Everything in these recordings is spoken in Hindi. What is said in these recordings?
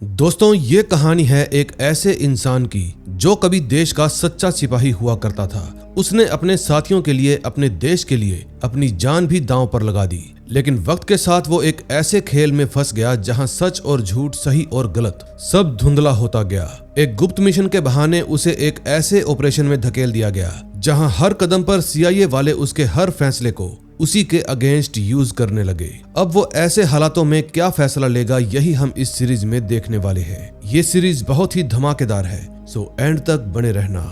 दोस्तों, ये कहानी है एक ऐसे इंसान की जो कभी देश का सच्चा सिपाही हुआ करता था। उसने अपने साथियों के लिए, अपने देश के लिए अपनी जान भी दांव पर लगा दी। लेकिन वक्त के साथ वो एक ऐसे खेल में फंस गया जहां सच और झूठ, सही और गलत सब धुंधला होता गया। एक गुप्त मिशन के बहाने उसे एक ऐसे ऑपरेशन में धकेल दिया गया जहां हर कदम पर CIA वाले उसके हर फैसले को उसी के अगेंस्ट यूज करने लगे। अब वो ऐसे हालातों में क्या फैसला लेगा, यही हम इस सीरीज में देखने वाले हैं। ये सीरीज बहुत ही धमाकेदार है, सो एंड तक बने रहना।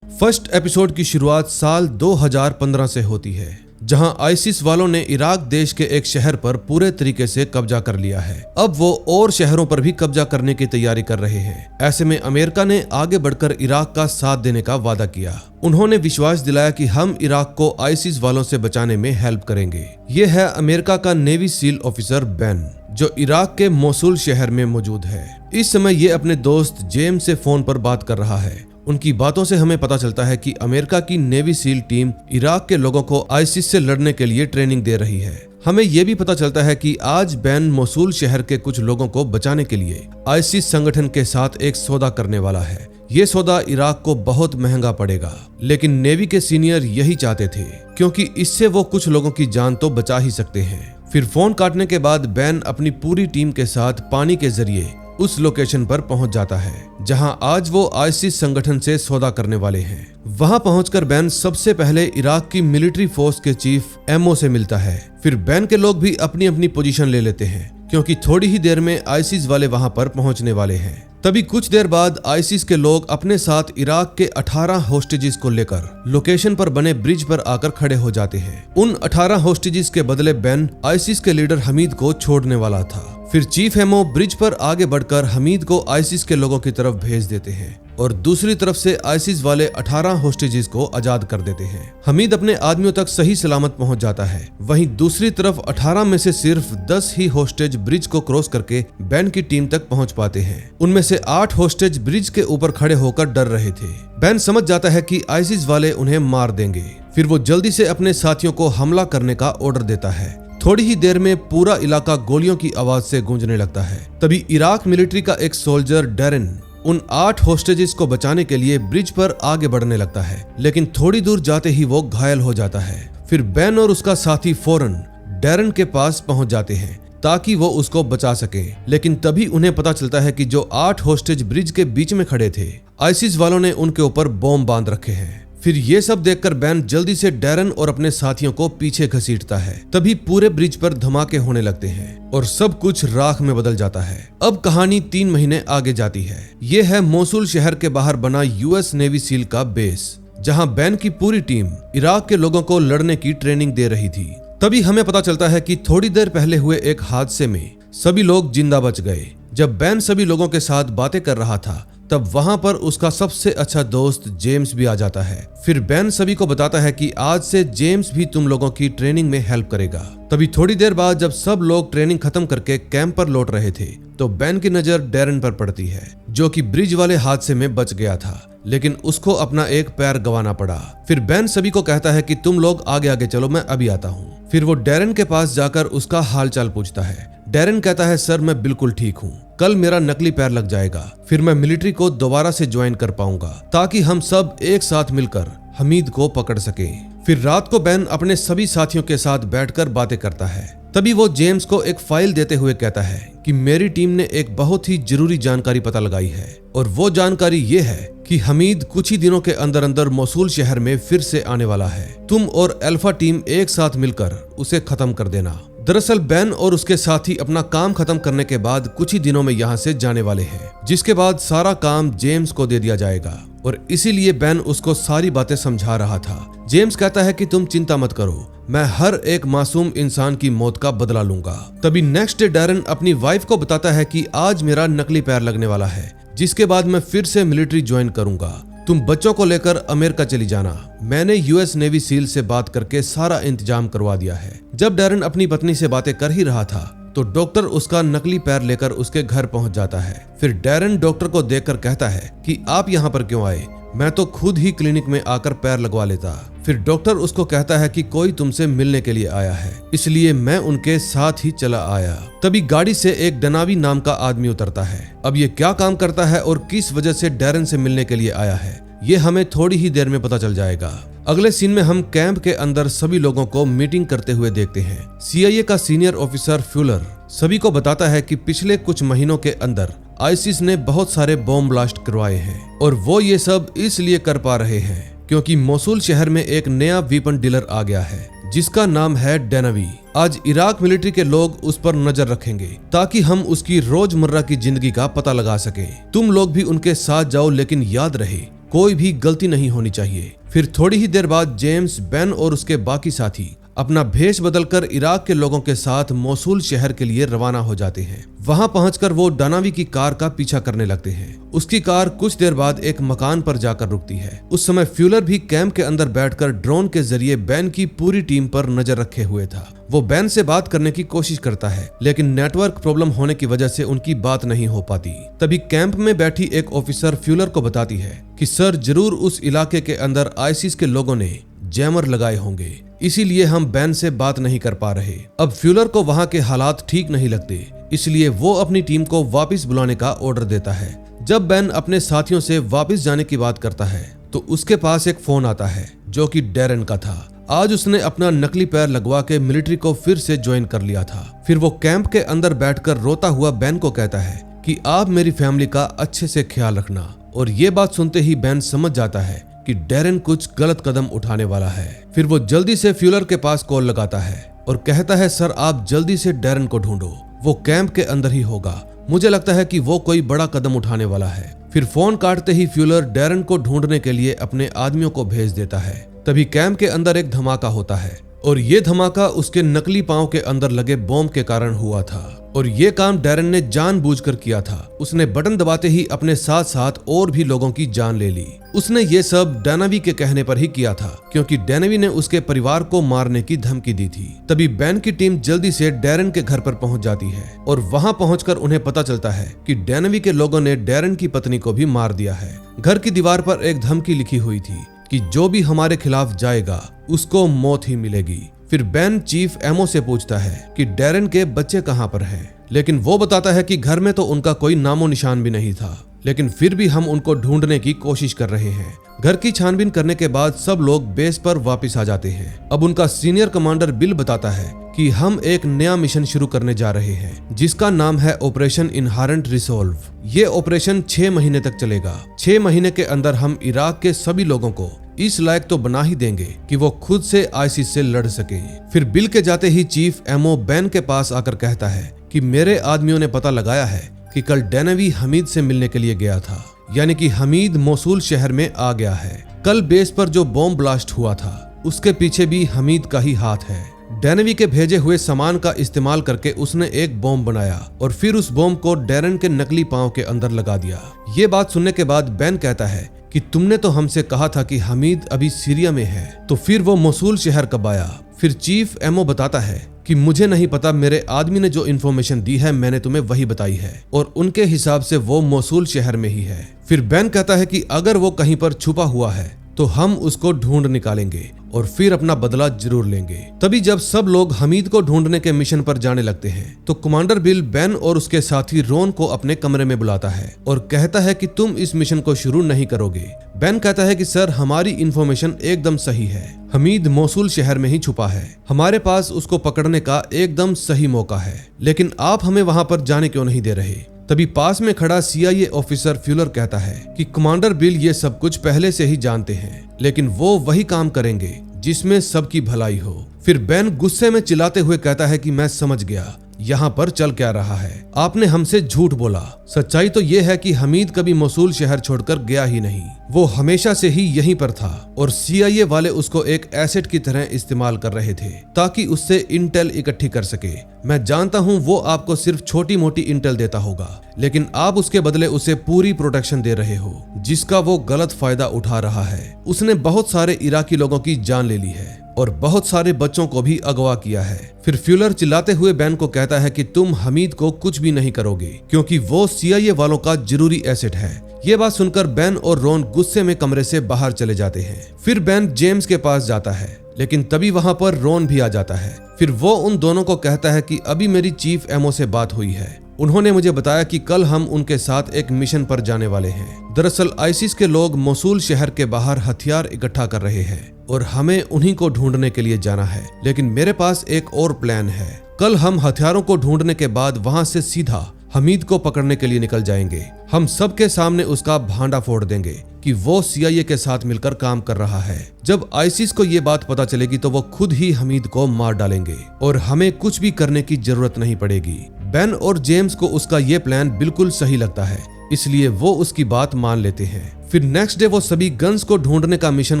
फर्स्ट एपिसोड की शुरुआत साल 2015 से होती है, जहां आईसिस वालों ने इराक देश के एक शहर पर पूरे तरीके से कब्जा कर लिया है। अब वो और शहरों पर भी कब्जा करने की तैयारी कर रहे हैं। ऐसे में अमेरिका ने आगे बढ़कर इराक का साथ देने का वादा किया। उन्होंने विश्वास दिलाया कि हम इराक को आईसिस वालों से बचाने में हेल्प करेंगे। ये है अमेरिका का नेवी सील ऑफिसर बेन, जो इराक के मोसुल शहर में मौजूद है। इस समय ये अपने दोस्त जेम्स से फोन पर बात कर रहा है। उनकी बातों से हमें पता चलता है कि अमेरिका की नेवी सील टीम इराक के लोगों को आईसिस से लड़ने के लिए ट्रेनिंग दे रही है। हमें यह भी पता चलता है कि आज बेन मोसुल शहर के कुछ लोगों को बचाने के लिए आईसिस संगठन के साथ एक सौदा करने वाला है। ये सौदा इराक को बहुत महंगा पड़ेगा, लेकिन नेवी के सीनियर यही चाहते थे, क्योंकि इससे वो कुछ लोगों की जान तो बचा ही सकते हैं। फिर फोन काटने के बाद बेन अपनी पूरी टीम के साथ पानी के जरिए उस लोकेशन पर पहुंच जाता है जहां आज वो आईसिस संगठन से सौदा करने वाले हैं। वहां पहुंचकर बेन सबसे पहले इराक की मिलिट्री फोर्स के चीफ एमओ से मिलता है। फिर बेन के लोग भी अपनी अपनी पोजीशन ले लेते हैं, क्योंकि थोड़ी ही देर में आईसिस वाले वहां पर पहुंचने वाले हैं। तभी कुछ देर बाद आईसिस के लोग अपने साथ इराक के 18 होस्टेजेस को लेकर लोकेशन पर बने ब्रिज पर आकर खड़े हो जाते हैं। उन 18 होस्टेजेस के बदले बेन आईसिस के लीडर हमीद को छोड़ने वाला था। फिर चीफ एमओ ब्रिज पर आगे बढ़कर हमीद को आईसिस के लोगों की तरफ भेज देते हैं और दूसरी तरफ से आईसिस वाले 18 होस्टेजेस को आजाद कर देते हैं। हमीद अपने आदमियों तक सही सलामत पहुंच जाता है। वहीं दूसरी तरफ 18 में से सिर्फ 10 ही होस्टेज ब्रिज को क्रॉस करके बेन की टीम तक पहुंच पाते हैं। उनमें से 8 होस्टेज ब्रिज के ऊपर खड़े होकर डर रहे थे। बेन समझ जाता है कि आईसिस वाले उन्हें मार देंगे। फिर वो जल्दी से अपने साथियों को हमला करने का ऑर्डर देता है। थोड़ी ही देर में पूरा इलाका गोलियों की आवाज से गूंजने लगता है। तभी इराक मिलिट्री का एक सोल्जर डैरेन उन 8 होस्टेजेस को बचाने के लिए ब्रिज पर आगे बढ़ने लगता है, लेकिन थोड़ी दूर जाते ही वो घायल हो जाता है। फिर बेन और उसका साथी फौरन डैरेन के पास पहुंच जाते हैं ताकि वो उसको बचा सके। लेकिन तभी उन्हें पता चलता है कि जो 8 होस्टेज ब्रिज के बीच में खड़े थे, आईसिस वालों ने उनके ऊपर बॉम्ब बांध रखे हैं। फिर ये सब देखकर बेन जल्दी से डैरेन और अपने साथियों को पीछे घसीटता है। तभी पूरे ब्रिज पर धमाके होने लगते हैं और सब कुछ राख में बदल जाता है। अब कहानी 3 महीने आगे जाती है। ये है मोसुल शहर के बाहर बना US नेवी सील का बेस, जहां बेन की पूरी टीम इराक के लोगों को लड़ने की ट्रेनिंग दे रही थी। तभी हमें पता चलता है कि थोड़ी देर पहले हुए एक हादसे में सभी लोग जिंदा बच गए। जब बेन सभी लोगों के साथ बातें कर रहा था, तब वहां पर उसका सबसे अच्छा दोस्त जेम्स भी आ जाता है। फिर बेन सभी को बताता है कि आज से जेम्स भी तुम लोगों की ट्रेनिंग में हेल्प करेगा। तभी थोड़ी देर बाद जब सब लोग ट्रेनिंग खत्म करके कैंप पर लौट रहे थे, तो बेन की नजर डैरेन पर पड़ती है, जो कि ब्रिज वाले हादसे में बच गया था, लेकिन उसको अपना एक पैर गंवाना पड़ा। फिर बेन सभी को कहता है कि तुम लोग आगे आगे चलो, मैं अभी आता हूँ। फिर वो डैरेन के पास जाकर उसका हालचाल पूछता है। डैरेन कहता है, सर मैं बिल्कुल ठीक हूँ, कल मेरा नकली पैर लग जाएगा, फिर मैं मिलिट्री को दोबारा से ज्वाइन कर पाऊंगा ताकि हम सब एक साथ मिलकर हमीद को पकड़ सके। फिर रात को बेन अपने सभी साथियों के साथ बैठकर बातें करता है। तभी वो जेम्स को एक फाइल देते हुए कहता है कि मेरी टीम ने एक बहुत ही जरूरी जानकारी पता लगाई है, और वो जानकारी ये है कि हमीद कुछ ही दिनों के अंदर अंदर मोसुल शहर में फिर से आने वाला है। तुम और अल्फा टीम एक साथ मिलकर उसे खत्म कर देना। दरअसल बेन और उसके साथी अपना काम खत्म करने के बाद कुछ ही दिनों में यहाँ से जाने वाले हैं, जिसके बाद सारा काम जेम्स को दे दिया जाएगा, और इसीलिए बेन उसको सारी बातें समझा रहा था। जेम्स कहता है कि तुम चिंता मत करो, मैं हर एक मासूम इंसान की मौत का बदला लूंगा। तभी नेक्स्ट डे डैरेन अपनी वाइफ को बताता है कि आज मेरा नकली पैर लगने वाला है, जिसके बाद मैं फिर से मिलिट्री ज्वाइन करूंगा। तुम बच्चों को लेकर अमेरिका चली जाना। मैंने US नेवी सील से बात करके सारा इंतजाम करवा दिया है। जब डैरेन अपनी पत्नी से बातें कर ही रहा था, तो डॉक्टर उसका नकली पैर लेकर उसके घर पहुंच जाता है। फिर डैरेन डॉक्टर को देखकर कहता है कि आप यहाँ पर क्यों आए, मैं तो खुद ही क्लिनिक में आकर पैर लगवा लेता। फिर डॉक्टर उसको कहता है कि कोई तुमसे मिलने के लिए आया है, इसलिए मैं उनके साथ ही चला आया। तभी गाड़ी से एक डनावी नाम का आदमी उतरता है। अब ये क्या काम करता है और किस वजह से डैरेन से मिलने के लिए आया है, ये हमें थोड़ी ही देर में पता चल जाएगा। अगले सीन में हम कैंप के अंदर सभी लोगों को मीटिंग करते हुए देखते हैं। CIA का सीनियर ऑफिसर फ्यूलर सभी को बताता है कि पिछले कुछ महीनों के अंदर आईसिस ने बहुत सारे बॉम्ब ब्लास्ट करवाए हैं और वो ये सब इसलिए कर पा रहे हैं क्योंकि मोसुल शहर में एक नया वेपन डीलर आ गया है जिसका नाम है डेनावी। आज इराक मिलिट्री के लोग उस पर नजर रखेंगे ताकि हम उसकी रोजमर्रा की जिंदगी का पता लगा सके। तुम लोग भी उनके साथ जाओ, लेकिन याद रहे कोई भी गलती नहीं होनी चाहिए। फिर थोड़ी ही देर बाद जेम्स, बेन और उसके बाकी साथी अपना भेष बदलकर इराक के लोगों के साथ मोसुल शहर के लिए रवाना हो जाते हैं। वहां पहुंचकर वो डानावी की कार का पीछा करने लगते हैं। उसकी कार कुछ देर बाद एक मकान पर जाकर रुकती है। उस समय फ्यूलर भी कैंप के अंदर बैठकर ड्रोन के जरिए बैन की पूरी टीम पर नजर रखे हुए था। वो बैन से बात करने की कोशिश करता है, लेकिन नेटवर्क प्रॉब्लम होने की वजह से उनकी बात नहीं हो पाती। तभी कैंप में बैठी एक ऑफिसर फ्यूलर को बताती है कि सर, जरूर उस इलाके के अंदर आईसिस के लोगों ने जैमर लगाए होंगे, इसीलिए हम बैन से बात नहीं कर पा रहे। अब फ्यूलर को वहां के हालात ठीक नहीं लगते, इसलिए वो अपनी टीम को वापस बुलाने का ऑर्डर देता है। जब बैन अपने साथियों से वापस जाने की बात करता है तो उसके पास एक फोन आता है जो कि डैरेन का था। आज उसने अपना नकली पैर लगवा के मिलिट्री को फिर से ज्वाइन कर लिया था। फिर वो कैंप के अंदर बैठकर रोता हुआ बैन को कहता है कि आप मेरी फैमिली का अच्छे से ख्याल रखना। और ये बात सुनते ही बैन समझ जाता है कि डैरेन कुछ गलत कदम उठाने वाला है। फिर वो जल्दी से फ्यूलर के पास कॉल लगाता है और कहता है, सर आप जल्दी से डैरेन को ढूंढो, वो कैंप के अंदर ही होगा। मुझे लगता है कि वो कोई बड़ा कदम उठाने वाला है। फिर फोन काटते ही फ्यूलर डैरेन को ढूंढने के लिए अपने आदमियों को भेज देता है। तभी कैंप के अंदर एक धमाका होता है और ये धमाका उसके नकली पांव के अंदर लगे बॉम्ब के कारण हुआ था। और ये काम डैरेन ने जानबूझकर किया था। उसने बटन दबाते ही अपने साथ साथ और भी लोगों की जान ले ली। उसने ये सब डेनावी के कहने पर ही किया था, क्योंकि डेनावी ने उसके परिवार को मारने की धमकी दी थी। तभी बैन की टीम जल्दी से डैरेन के घर पर पहुंच जाती है और वहां पहुंचकर उन्हें पता चलता है कि डेनावी के लोगों ने डैरेन की पत्नी को भी मार दिया है। घर की दीवार पर एक धमकी लिखी हुई थी कि जो भी हमारे खिलाफ जाएगा उसको मौत ही मिलेगी। फिर बैन चीफ एमओ से पूछता है कि डैरेन के बच्चे कहां पर हैं, लेकिन वो बताता है कि घर में तो उनका कोई नामो निशान भी नहीं था, लेकिन फिर भी हम उनको ढूंढने की कोशिश कर रहे हैं। घर की छानबीन करने के बाद सब लोग बेस पर वापस आ जाते हैं। अब उनका सीनियर कमांडर बिल बताता है कि हम एक नया मिशन शुरू करने जा रहे हैं जिसका नाम है ऑपरेशन इनहेरेंट रिसोल्व। ये ऑपरेशन 6 महीने तक चलेगा। 6 महीने के अंदर हम इराक के सभी लोगों को इस लायक तो बना ही देंगे कि वो खुद से आईसिस से लड़ सके। फिर बिल के जाते ही चीफ एमओ बैन के पास आकर कहता है कि मेरे आदमियों ने पता लगाया है कि कल डेनावी हमीद से मिलने के लिए गया था, यानी कि हमीद मोसुल शहर में आ गया है। कल बेस पर जो बॉम्ब ब्लास्ट हुआ था उसके पीछे भी हमीद का ही हाथ है। डेनावी के भेजे हुए सामान का इस्तेमाल करके उसने एक बॉम्ब बनाया और फिर उस बॉम्ब को डैरेन के नकली पांव के अंदर लगा दिया। ये बात सुनने के बाद बैन कहता है कि तुमने तो हमसे कहा था कि हमीद अभी सीरिया में है, तो फिर वो मोसुल शहर कब आया? फिर चीफ एमओ बताता है कि मुझे नहीं पता, मेरे आदमी ने जो इन्फॉर्मेशन दी है मैंने तुम्हें वही बताई है और उनके हिसाब से वो मोसुल शहर में ही है। फिर बैन कहता है कि अगर वो कहीं पर छुपा हुआ है तो हम उसको ढूंढ निकालेंगे और फिर अपना बदला जरूर लेंगे। तभी जब सब लोग हमीद को ढूंढने के मिशन पर जाने लगते हैं तो कमांडर बिल बैन और उसके साथी रोन को अपने कमरे में बुलाता है और कहता है कि तुम इस मिशन को शुरू नहीं करोगे। बैन कहता है कि सर हमारी इन्फॉर्मेशन एकदम सही है, हमीद मोसुल शहर में ही छुपा है, हमारे पास उसको पकड़ने का एकदम सही मौका है, लेकिन आप हमें वहां पर जाने क्यों नहीं दे रहे? तभी पास में खड़ा CIA ऑफिसर फ्यूलर कहता है कि कमांडर बिल ये सब कुछ पहले से ही जानते हैं, लेकिन वो वही काम करेंगे जिसमें सबकी भलाई हो। फिर बैन गुस्से में चिल्लाते हुए कहता है कि मैं समझ गया यहाँ पर चल क्या रहा है, आपने हमसे झूठ बोला। सच्चाई तो ये है कि हमीद कभी मोसुल शहर छोड़कर गया ही नहीं, वो हमेशा से ही यहीं पर था और CIA वाले उसको एक एसेट की तरह इस्तेमाल कर रहे थे ताकि उससे इंटेल इकट्ठी कर सके। मैं जानता हूँ वो आपको सिर्फ छोटी मोटी इंटेल देता होगा, लेकिन आप उसके बदले उसे पूरी प्रोटेक्शन दे रहे हो जिसका वो गलत फायदा उठा रहा है। उसने बहुत सारे इराकी लोगों की जान ले ली है और बहुत सारे बच्चों को भी अगवा किया है। फिर फ्यूलर चिल्लाते हुए बैन को कहता है कि तुम हमीद को कुछ भी नहीं करोगे क्योंकि वो CIA वालों का जरूरी एसेट है, ये बात सुनकर बेन और रोन गुस्से में कमरे से बाहर चले जाते हैं। फिर बेन जेम्स के पास जाता है, लेकिन तभी वहां पर रोन भी आ जाता है। फिर वो उन दोनों को कहता है कि अभी मेरी चीफ एमओ से बात हुई है। उन्होंने मुझे बताया कि कल हम उनके साथ एक मिशन पर जाने वाले हैं। दरअसल आईसिस के लोग मोसूल शहर के बाहर हथियार इकट्ठा कर रहे हैं और हमें उन्हीं को ढूंढने के लिए जाना है। लेकिन मेरे पास एक और प्लान है। कल हम हथियारों को ढूंढने के बाद वहां से सीधा हमीद को पकड़ने के लिए निकल जाएंगे। हम सबके सामने उसका भांडा फोड़ देंगे कि वो CIA के साथ मिलकर काम कर रहा है। जब आईसिस को ये बात पता चलेगी तो वो खुद ही हमीद को मार डालेंगे और हमें कुछ भी करने की जरूरत नहीं पड़ेगी। बेन और जेम्स को उसका ये प्लान बिल्कुल सही लगता है, इसलिए वो उसकी बात मान लेते हैं। फिर नेक्स्ट डे वो सभी गन्स को ढूंढने का मिशन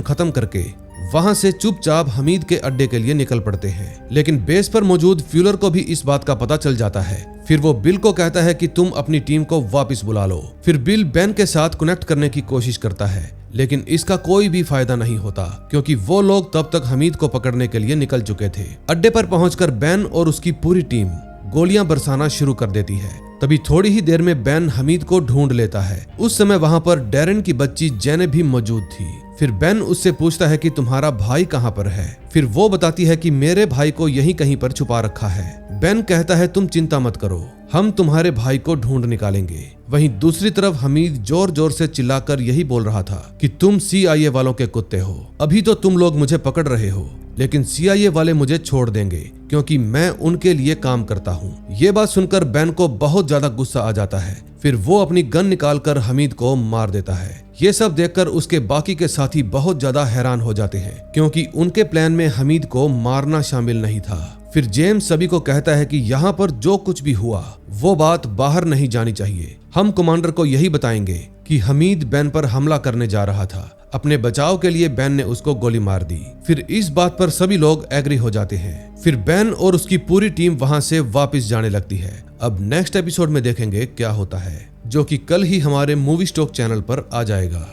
खत्म करके वहां से चुपचाप हमीद के अड्डे के लिए निकल पड़ते हैं। लेकिन बेस पर मौजूद फ्यूलर को भी इस बात का पता चल जाता है। फिर वो बिल को कहता है कि तुम अपनी टीम को वापस बुला लो। फिर बिल बेन के साथ कनेक्ट करने की कोशिश करता है, लेकिन इसका कोई भी फायदा नहीं होता क्योंकि वो लोग तब तक हमीद को पकड़ने के लिए निकल चुके थे। अड्डे पर पहुंचकर बेन और उसकी पूरी टीम गोलियां बरसाना शुरू कर देती है। तभी थोड़ी ही देर में बेन हमीद को ढूंढ लेता है। उस समय वहां पर डैरेन की बच्ची जेने भी मौजूद थी। फिर बेन उससे पूछता है कि तुम्हारा भाई कहां पर है। फिर वो बताती है कि मेरे भाई को यहीं कहीं पर छुपा रखा है। बेन कहता है तुम चिंता मत करो, हम तुम्हारे भाई को ढूंढ निकालेंगे। वहीं दूसरी तरफ हमीद जोर जोर से चिल्लाकर यही बोल रहा था कि तुम CIA वालों के कुत्ते हो। अभी तो तुम लोग मुझे पकड़ रहे हो, लेकिन CIA वाले मुझे छोड़ देंगे क्योंकि मैं उनके लिए काम करता हूँ। ये बात सुनकर बेन को बहुत ज्यादा गुस्सा आ जाता है। फिर वो अपनी गन निकालकर हमीद को मार देता है। ये सब देखकर उसके बाकी के साथी बहुत ज्यादा हैरान हो जाते हैं क्योंकि उनके प्लान में हमीद को मारना शामिल नहीं था। फिर जेम्स सभी को कहता है कि यहाँ पर जो कुछ भी हुआ वो बात बाहर नहीं जानी चाहिए। हम कमांडर को यही बताएंगे कि हमीद बेन पर हमला करने जा रहा था। अपने बचाव के लिए बेन ने उसको गोली मार दी। फिर इस बात पर सभी लोग एग्री हो जाते हैं। फिर बेन और उसकी पूरी टीम वहां से वापस जाने लगती है। अब नेक्स्ट एपिसोड में देखेंगे क्या होता है, जो कि कल ही हमारे मूवी स्टॉक चैनल पर आ जाएगा।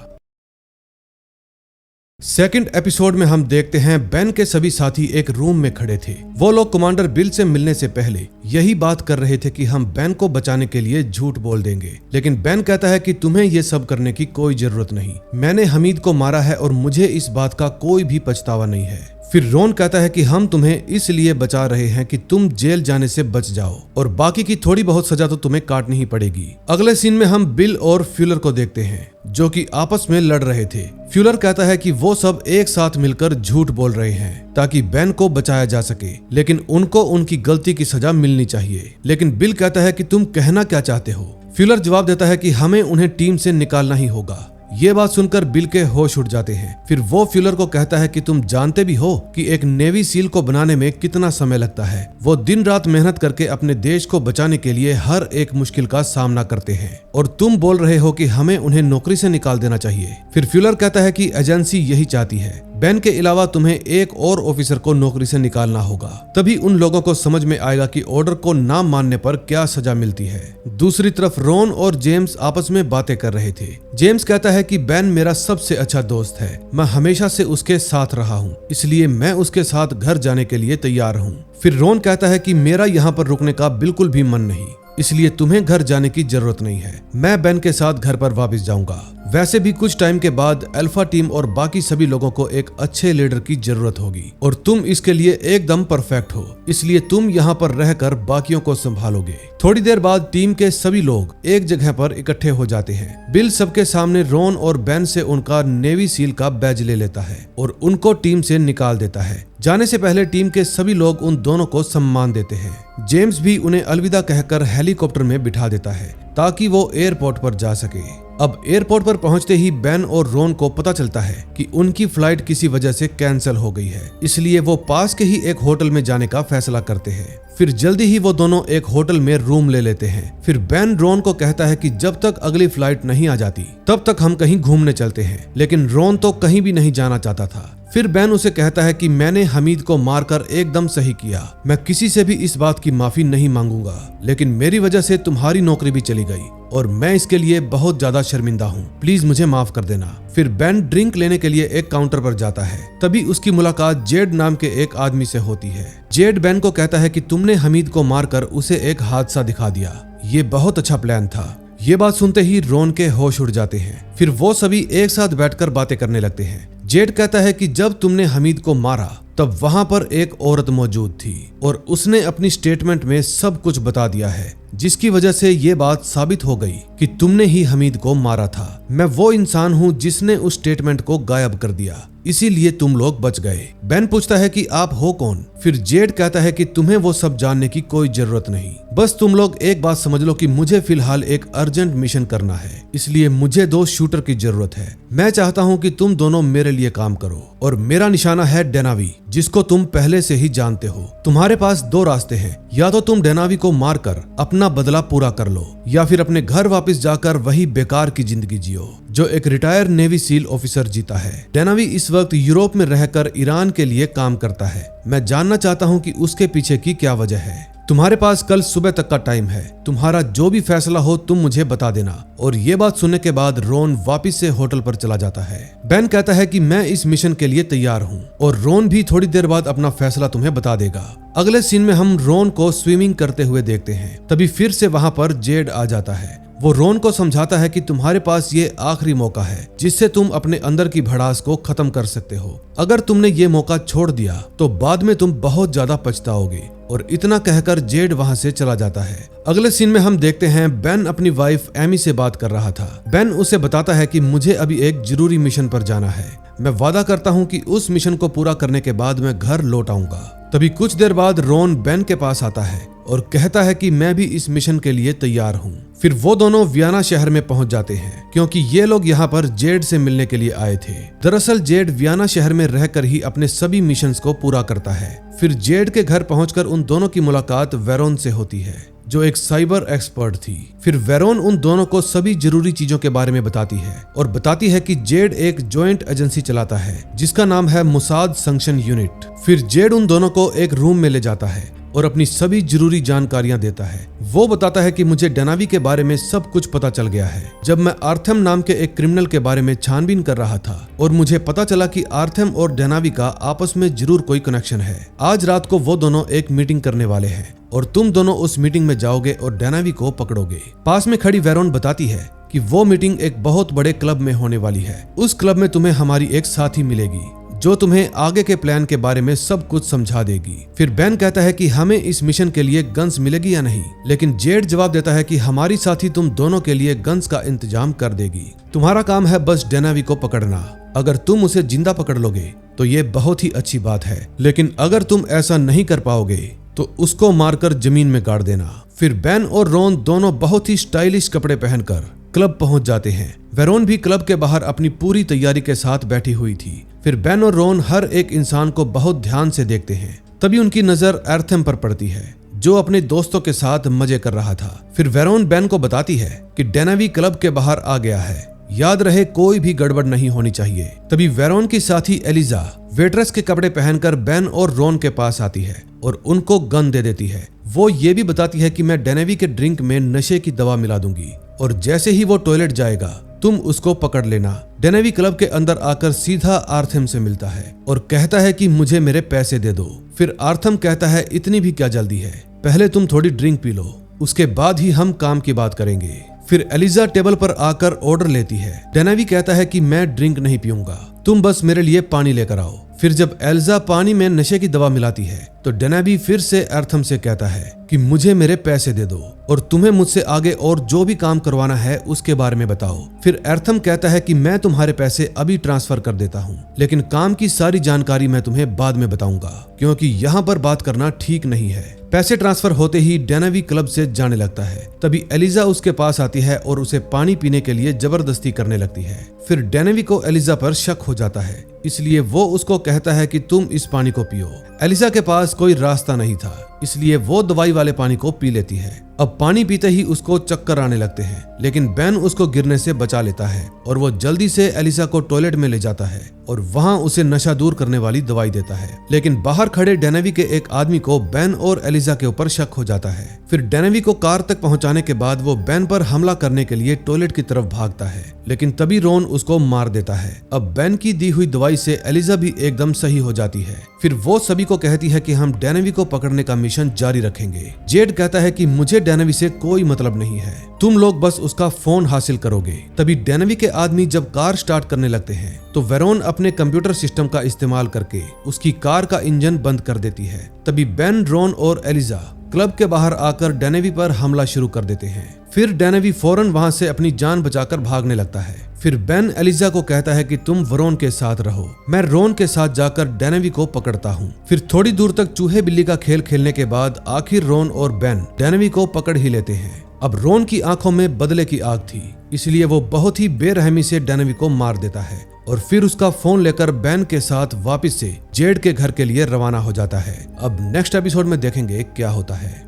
सेकंड एपिसोड में हम देखते हैं बेन के सभी साथी एक रूम में खड़े थे। वो लोग कमांडर बिल से मिलने से पहले यही बात कर रहे थे कि हम बेन को बचाने के लिए झूठ बोल देंगे। लेकिन बेन कहता है कि तुम्हें ये सब करने की कोई जरूरत नहीं। मैंने हमीद को मारा है और मुझे इस बात का कोई भी पछतावा नहीं है। फिर रोन कहता है कि हम तुम्हें इसलिए बचा रहे हैं कि तुम जेल जाने से बच जाओ और बाकी की थोड़ी बहुत सजा तो तुम्हें काटनी ही पड़ेगी। अगले सीन में हम बिल और फ्यूलर को देखते हैं जो कि आपस में लड़ रहे थे। फ्यूलर कहता है कि वो सब एक साथ मिलकर झूठ बोल रहे हैं ताकि बेन को बचाया जा सके, लेकिन उनको उनकी गलती की सजा मिलनी चाहिए। लेकिन बिल कहता है कि तुम कहना क्या चाहते हो। फ्यूलर जवाब देता है कि हमें उन्हें टीम से निकालना ही होगा। ये बात सुनकर बिल के होश उड़ जाते हैं। फिर वो फ्यूलर को कहता है कि तुम जानते भी हो कि एक नेवी सील को बनाने में कितना समय लगता है। वो दिन रात मेहनत करके अपने देश को बचाने के लिए हर एक मुश्किल का सामना करते हैं और तुम बोल रहे हो कि हमें उन्हें नौकरी से निकाल देना चाहिए। फिर फ्यूलर कहता है कि एजेंसी यही चाहती है। बेन के अलावा तुम्हें एक और ऑफिसर को नौकरी से निकालना होगा, तभी उन लोगों को समझ में आएगा कि ऑर्डर को ना मानने पर क्या सजा मिलती है। दूसरी तरफ रोन और जेम्स आपस में बातें कर रहे थे। जेम्स कहता है कि बेन मेरा सबसे अच्छा दोस्त है, मैं हमेशा से उसके साथ रहा हूँ, इसलिए मैं उसके साथ घर जाने के लिए तैयार हूँ। फिर रोन कहता है कि मेरा यहाँ पर रुकने का बिल्कुल भी मन नहीं, इसलिए तुम्हें घर जाने की जरूरत नहीं है। मैं बेन के साथ घर पर वापस जाऊंगा। वैसे भी कुछ टाइम के बाद अल्फा टीम और बाकी सभी लोगों को एक अच्छे लीडर की जरूरत होगी और तुम इसके लिए एकदम परफेक्ट हो, इसलिए तुम यहाँ पर रहकर बाकियों को संभालोगे। थोड़ी देर बाद टीम के सभी लोग एक जगह पर इकट्ठे हो जाते हैं। बिल सबके सामने रोन और बेन से उनका नेवी सील का बैज ले लेता है और उनको टीम से निकाल देता है। जाने से पहले टीम के सभी लोग उन दोनों को सम्मान देते हैं। जेम्स भी उन्हें अलविदा कहकर हेलीकॉप्टर में बिठा देता है ताकि वो एयरपोर्ट पर जा सके। अब एयरपोर्ट पर पहुंचते ही बेन और रोन को पता चलता है कि उनकी फ्लाइट किसी वजह से कैंसिल हो गई है, इसलिए वो पास के ही एक होटल में जाने का फैसला करते हैं। फिर जल्दी ही वो दोनों एक होटल में रूम ले लेते हैं। फिर बेन रोन को कहता है कि जब तक अगली फ्लाइट नहीं आ जाती तब तक हम कहीं घूमने चलते हैं, लेकिन रोन तो कहीं भी नहीं जाना चाहता था। फिर बेन उसे कहता है कि मैंने हमीद को मारकर एकदम सही किया, मैं किसी से भी इस बात की माफी नहीं मांगूंगा, लेकिन मेरी वजह से तुम्हारी नौकरी भी चली गई और मैं इसके लिए बहुत ज्यादा शर्मिंदा हूँ, प्लीज मुझे माफ कर देना। फिर बेन ड्रिंक लेने के लिए एक काउंटर पर जाता है। तभी उसकी मुलाकात जेड नाम के एक आदमी से होती है। जेड बेन को कहता है कि तुमने हमीद को मारकर उसे एक हादसा दिखा दिया, ये बहुत अच्छा प्लान था, ये बात सुनते ही रोन के होश उड़ जाते हैं। फिर वो सभी एक साथ बैठकर बातें करने लगते हैं। जेड कहता है कि जब तुमने हमीद को मारा तब वहां पर एक औरत मौजूद थी और उसने अपनी स्टेटमेंट में सब कुछ बता दिया है, जिसकी वजह से ये बात साबित हो गई कि तुमने ही हमीद को मारा था। मैं वो इंसान हूँ जिसने उस स्टेटमेंट को गायब कर दिया, इसीलिए तुम लोग बच गए। बेन पूछता है कि आप हो कौन? फिर जेड कहता है कि तुम्हें वो सब जानने की कोई जरूरत नहीं, बस तुम लोग एक बात समझ लो कि मुझे फिलहाल एक अर्जेंट मिशन करना है, इसलिए मुझे 2 शूटर की जरूरत है। मैं चाहता हूँ कि तुम दोनों मेरे लिए काम करो और मेरा निशाना है डेनावी, जिसको तुम पहले से ही जानते हो। तुम्हारे पास 2 रास्ते हैं, या तो तुम डेनावी को मारकर अपना बदला पूरा कर लो, या फिर अपने घर वापस जाकर वही बेकार की जिंदगी जियो जो एक रिटायर नेवी सील ऑफिसर जीता है। डेनावी इस वक्त यूरोप में रहकर ईरान के लिए काम करता है। मैं जानना चाहता हूँ कि उसके पीछे की क्या वजह है। तुम्हारे पास कल सुबह तक का टाइम है, तुम्हारा जो भी फैसला हो तुम मुझे बता देना। और ये बात सुनने के बाद रोन वापस से होटल पर चला जाता है। बेन कहता है कि मैं इस मिशन के लिए तैयार हूँ और रोन भी थोड़ी देर बाद अपना फैसला तुम्हें बता देगा। अगले सीन में हम रोन को स्विमिंग करते हुए देखते हैं। तभी फिर से वहां पर जेड आ जाता है। वो रोन को समझाता है कि तुम्हारे पास ये आखिरी मौका है जिससे तुम अपने अंदर की भड़ास को खत्म कर सकते हो। अगर तुमने ये मौका छोड़ दिया तो बाद में तुम बहुत ज्यादा पछताओगे। और इतना कहकर जेड वहां से चला जाता है। अगले सीन में हम देखते हैं बेन अपनी वाइफ एमी से बात कर रहा था। बेन उसे बताता है कि मुझे अभी एक जरूरी मिशन पर जाना है। मैं वादा करता हूँ कि उस मिशन को पूरा करने के बाद मैं घर लौट आऊंगा। तभी कुछ देर बाद रोन बेन के पास आता है और कहता है कि मैं भी इस मिशन के लिए तैयार हूँ। फिर वो दोनों वियना शहर में पहुंच जाते हैं क्योंकि ये लोग यहाँ पर जेड से मिलने के लिए आए थे। दरअसल जेड वियना शहर में रहकर ही अपने सभी मिशंस को पूरा करता है। फिर जेड के घर पहुंचकर उन दोनों की मुलाकात वेरोन से होती है, जो एक साइबर एक्सपर्ट थी। फिर वेरोन उन दोनों को सभी जरूरी चीजों के बारे में बताती है और बताती है कि जेड एक जॉइंट एजेंसी चलाता है जिसका नाम है मोसाद संक्शन यूनिट। फिर जेड उन दोनों को एक रूम में ले जाता है और अपनी सभी जरूरी जानकारियां देता है। वो बताता है कि मुझे डेनावी के बारे में सब कुछ पता चल गया है जब मैं आर्थम नाम के एक क्रिमिनल के बारे में छानबीन कर रहा था और मुझे पता चला कि आर्थम और डेनावी का आपस में जरूर कोई कनेक्शन है। आज रात को वो दोनों एक मीटिंग करने वाले हैं और तुम दोनों उस मीटिंग में जाओगे और डेनावी को पकड़ोगे। पास में खड़ी वेरोन बताती है कि वो मीटिंग एक बहुत बड़े क्लब में होने वाली है। उस क्लब में तुम्हें हमारी एक साथी मिलेगी जो तुम्हें आगे के प्लान के बारे में सब कुछ समझा देगी। फिर बेन कहता है कि हमें इस मिशन के लिए गन्स मिलेगी या नहीं, लेकिन जेड जवाब देता है कि हमारी साथी तुम दोनों के लिए गन्स का इंतजाम कर देगी। तुम्हारा काम है बस डेनावी को पकड़ना। अगर तुम उसे जिंदा पकड़ लोगे तो ये बहुत ही अच्छी बात है, लेकिन अगर तुम ऐसा नहीं कर पाओगे तो उसको मारकर जमीन में गाड़ देना। फिर बेन और रोन दोनों बहुत ही स्टाइलिश कपड़े पहनकर क्लब पहुंच जाते हैं। वेरोन भी क्लब के बाहर अपनी पूरी तैयारी के साथ बैठी हुई थी। फिर बेन और रोन हर एक इंसान को बहुत ध्यान से देखते हैं। तभी उनकी नजर एर्थम पर पड़ती है जो अपने दोस्तों के साथ मजे कर रहा था। फिर वेरोन बेन को बताती है कि डेनावी क्लब के बाहर आ गया है, याद रहे कोई भी गड़बड़ नहीं होनी चाहिए। तभी वेरोन की साथी एलिजा वेट्रेस के कपड़े पहनकर बेन और रोन के पास आती है और उनको गन दे देती है। वो ये भी बताती है कि मैं डेनावी के ड्रिंक में नशे की दवा मिला दूंगी और जैसे ही वो टॉयलेट जाएगा तुम उसको पकड़ लेना। डेनावी क्लब के अंदर आकर सीधा आर्थम से मिलता है और कहता है कि मुझे मेरे पैसे दे दो। फिर आर्थम कहता है इतनी भी क्या जल्दी है, पहले तुम थोड़ी ड्रिंक पी लो, उसके बाद ही हम काम की बात करेंगे। फिर एलिजा टेबल पर आकर ऑर्डर लेती है। डेनावी कहता है कि मैं ड्रिंक नहीं पीऊंगा, तुम बस मेरे लिए पानी लेकर आओ। फिर जब एल्जा पानी में नशे की दवा मिलाती है तो डेनावी फिर से एर्थम से कहता है कि मुझे मेरे पैसे दे दो और तुम्हें मुझसे आगे और जो भी काम करवाना है उसके बारे में बताओ। फिर एर्थम कहता है कि मैं तुम्हारे पैसे अभी ट्रांसफर कर देता हूँ, लेकिन काम की सारी जानकारी मैं तुम्हें बाद में बताऊंगा क्योंकि यहाँ पर बात करना ठीक नहीं है। पैसे ट्रांसफर होते ही डेनावी क्लब से जाने लगता है। तभी एलिजा उसके पास आती है और उसे पानी पीने के लिए जबरदस्ती करने लगती है। फिर डेनावी को एलिजा पर शक हो जाता है, इसलिए वो उसको कहता है कि तुम इस पानी को पियो। एलिजा के पास कोई रास्ता नहीं था, इसलिए वो दवाई वाले पानी को पी लेती है। अब पानी पीते ही उसको चक्कर आने लगते हैं, लेकिन बेन उसको गिरने से बचा लेता है और वो जल्दी से एलिजा को टॉयलेट में ले जाता है और वहां उसे नशा दूर करने वाली दवाई देता है। लेकिन बाहर खड़े डेनावी के एक आदमी को बेन और एलिजा के ऊपर शक हो जाता है। फिर डेनावी को कार तक पहुंचाने के बाद वो बेन पर हमला करने के लिए टॉयलेट की तरफ भागता है, लेकिन तभी रोन उसको मार देता है। अब बेन की दी हुई दवाई से एलिजा भी एकदम सही हो जाती है। फिर वो सभी को कहती है कि हम डेनावी को पकड़ने का मिशन जारी रखेंगे। जेड कहता है कि मुझे डेनेवी से कोई मतलब नहीं है, तुम लोग बस उसका फोन हासिल करोगे। तभी डेनेवी के आदमी जब कार स्टार्ट करने लगते हैं तो वेरोन अपने कंप्यूटर सिस्टम का इस्तेमाल करके उसकी कार का इंजन बंद कर देती है। तभी बेन, रॉन और एलिजा क्लब के बाहर आकर डेनेवी पर हमला शुरू कर देते हैं। फिर डेनेवी फौरन वहां से अपनी जान बचाकर भागने लगता है। फिर बेन एलिजा को कहता है कि तुम वरोन के साथ रहो, मैं रॉन के साथ जाकर डेनेवी को पकड़ता हूँ। फिर थोड़ी दूर तक चूहे बिल्ली का खेल खेलने के बाद आखिर रॉन और बेन डेनेवी को पकड़ ही लेते हैं। अब रॉन की आंखों में बदले की आग थी, इसलिए वो बहुत ही बेरहमी से डेनेवी को मार देता है और फिर उसका फोन लेकर बेन के साथ वापस से जेड के घर के लिए रवाना हो जाता है। अब नेक्स्ट एपिसोड में देखेंगे क्या होता है।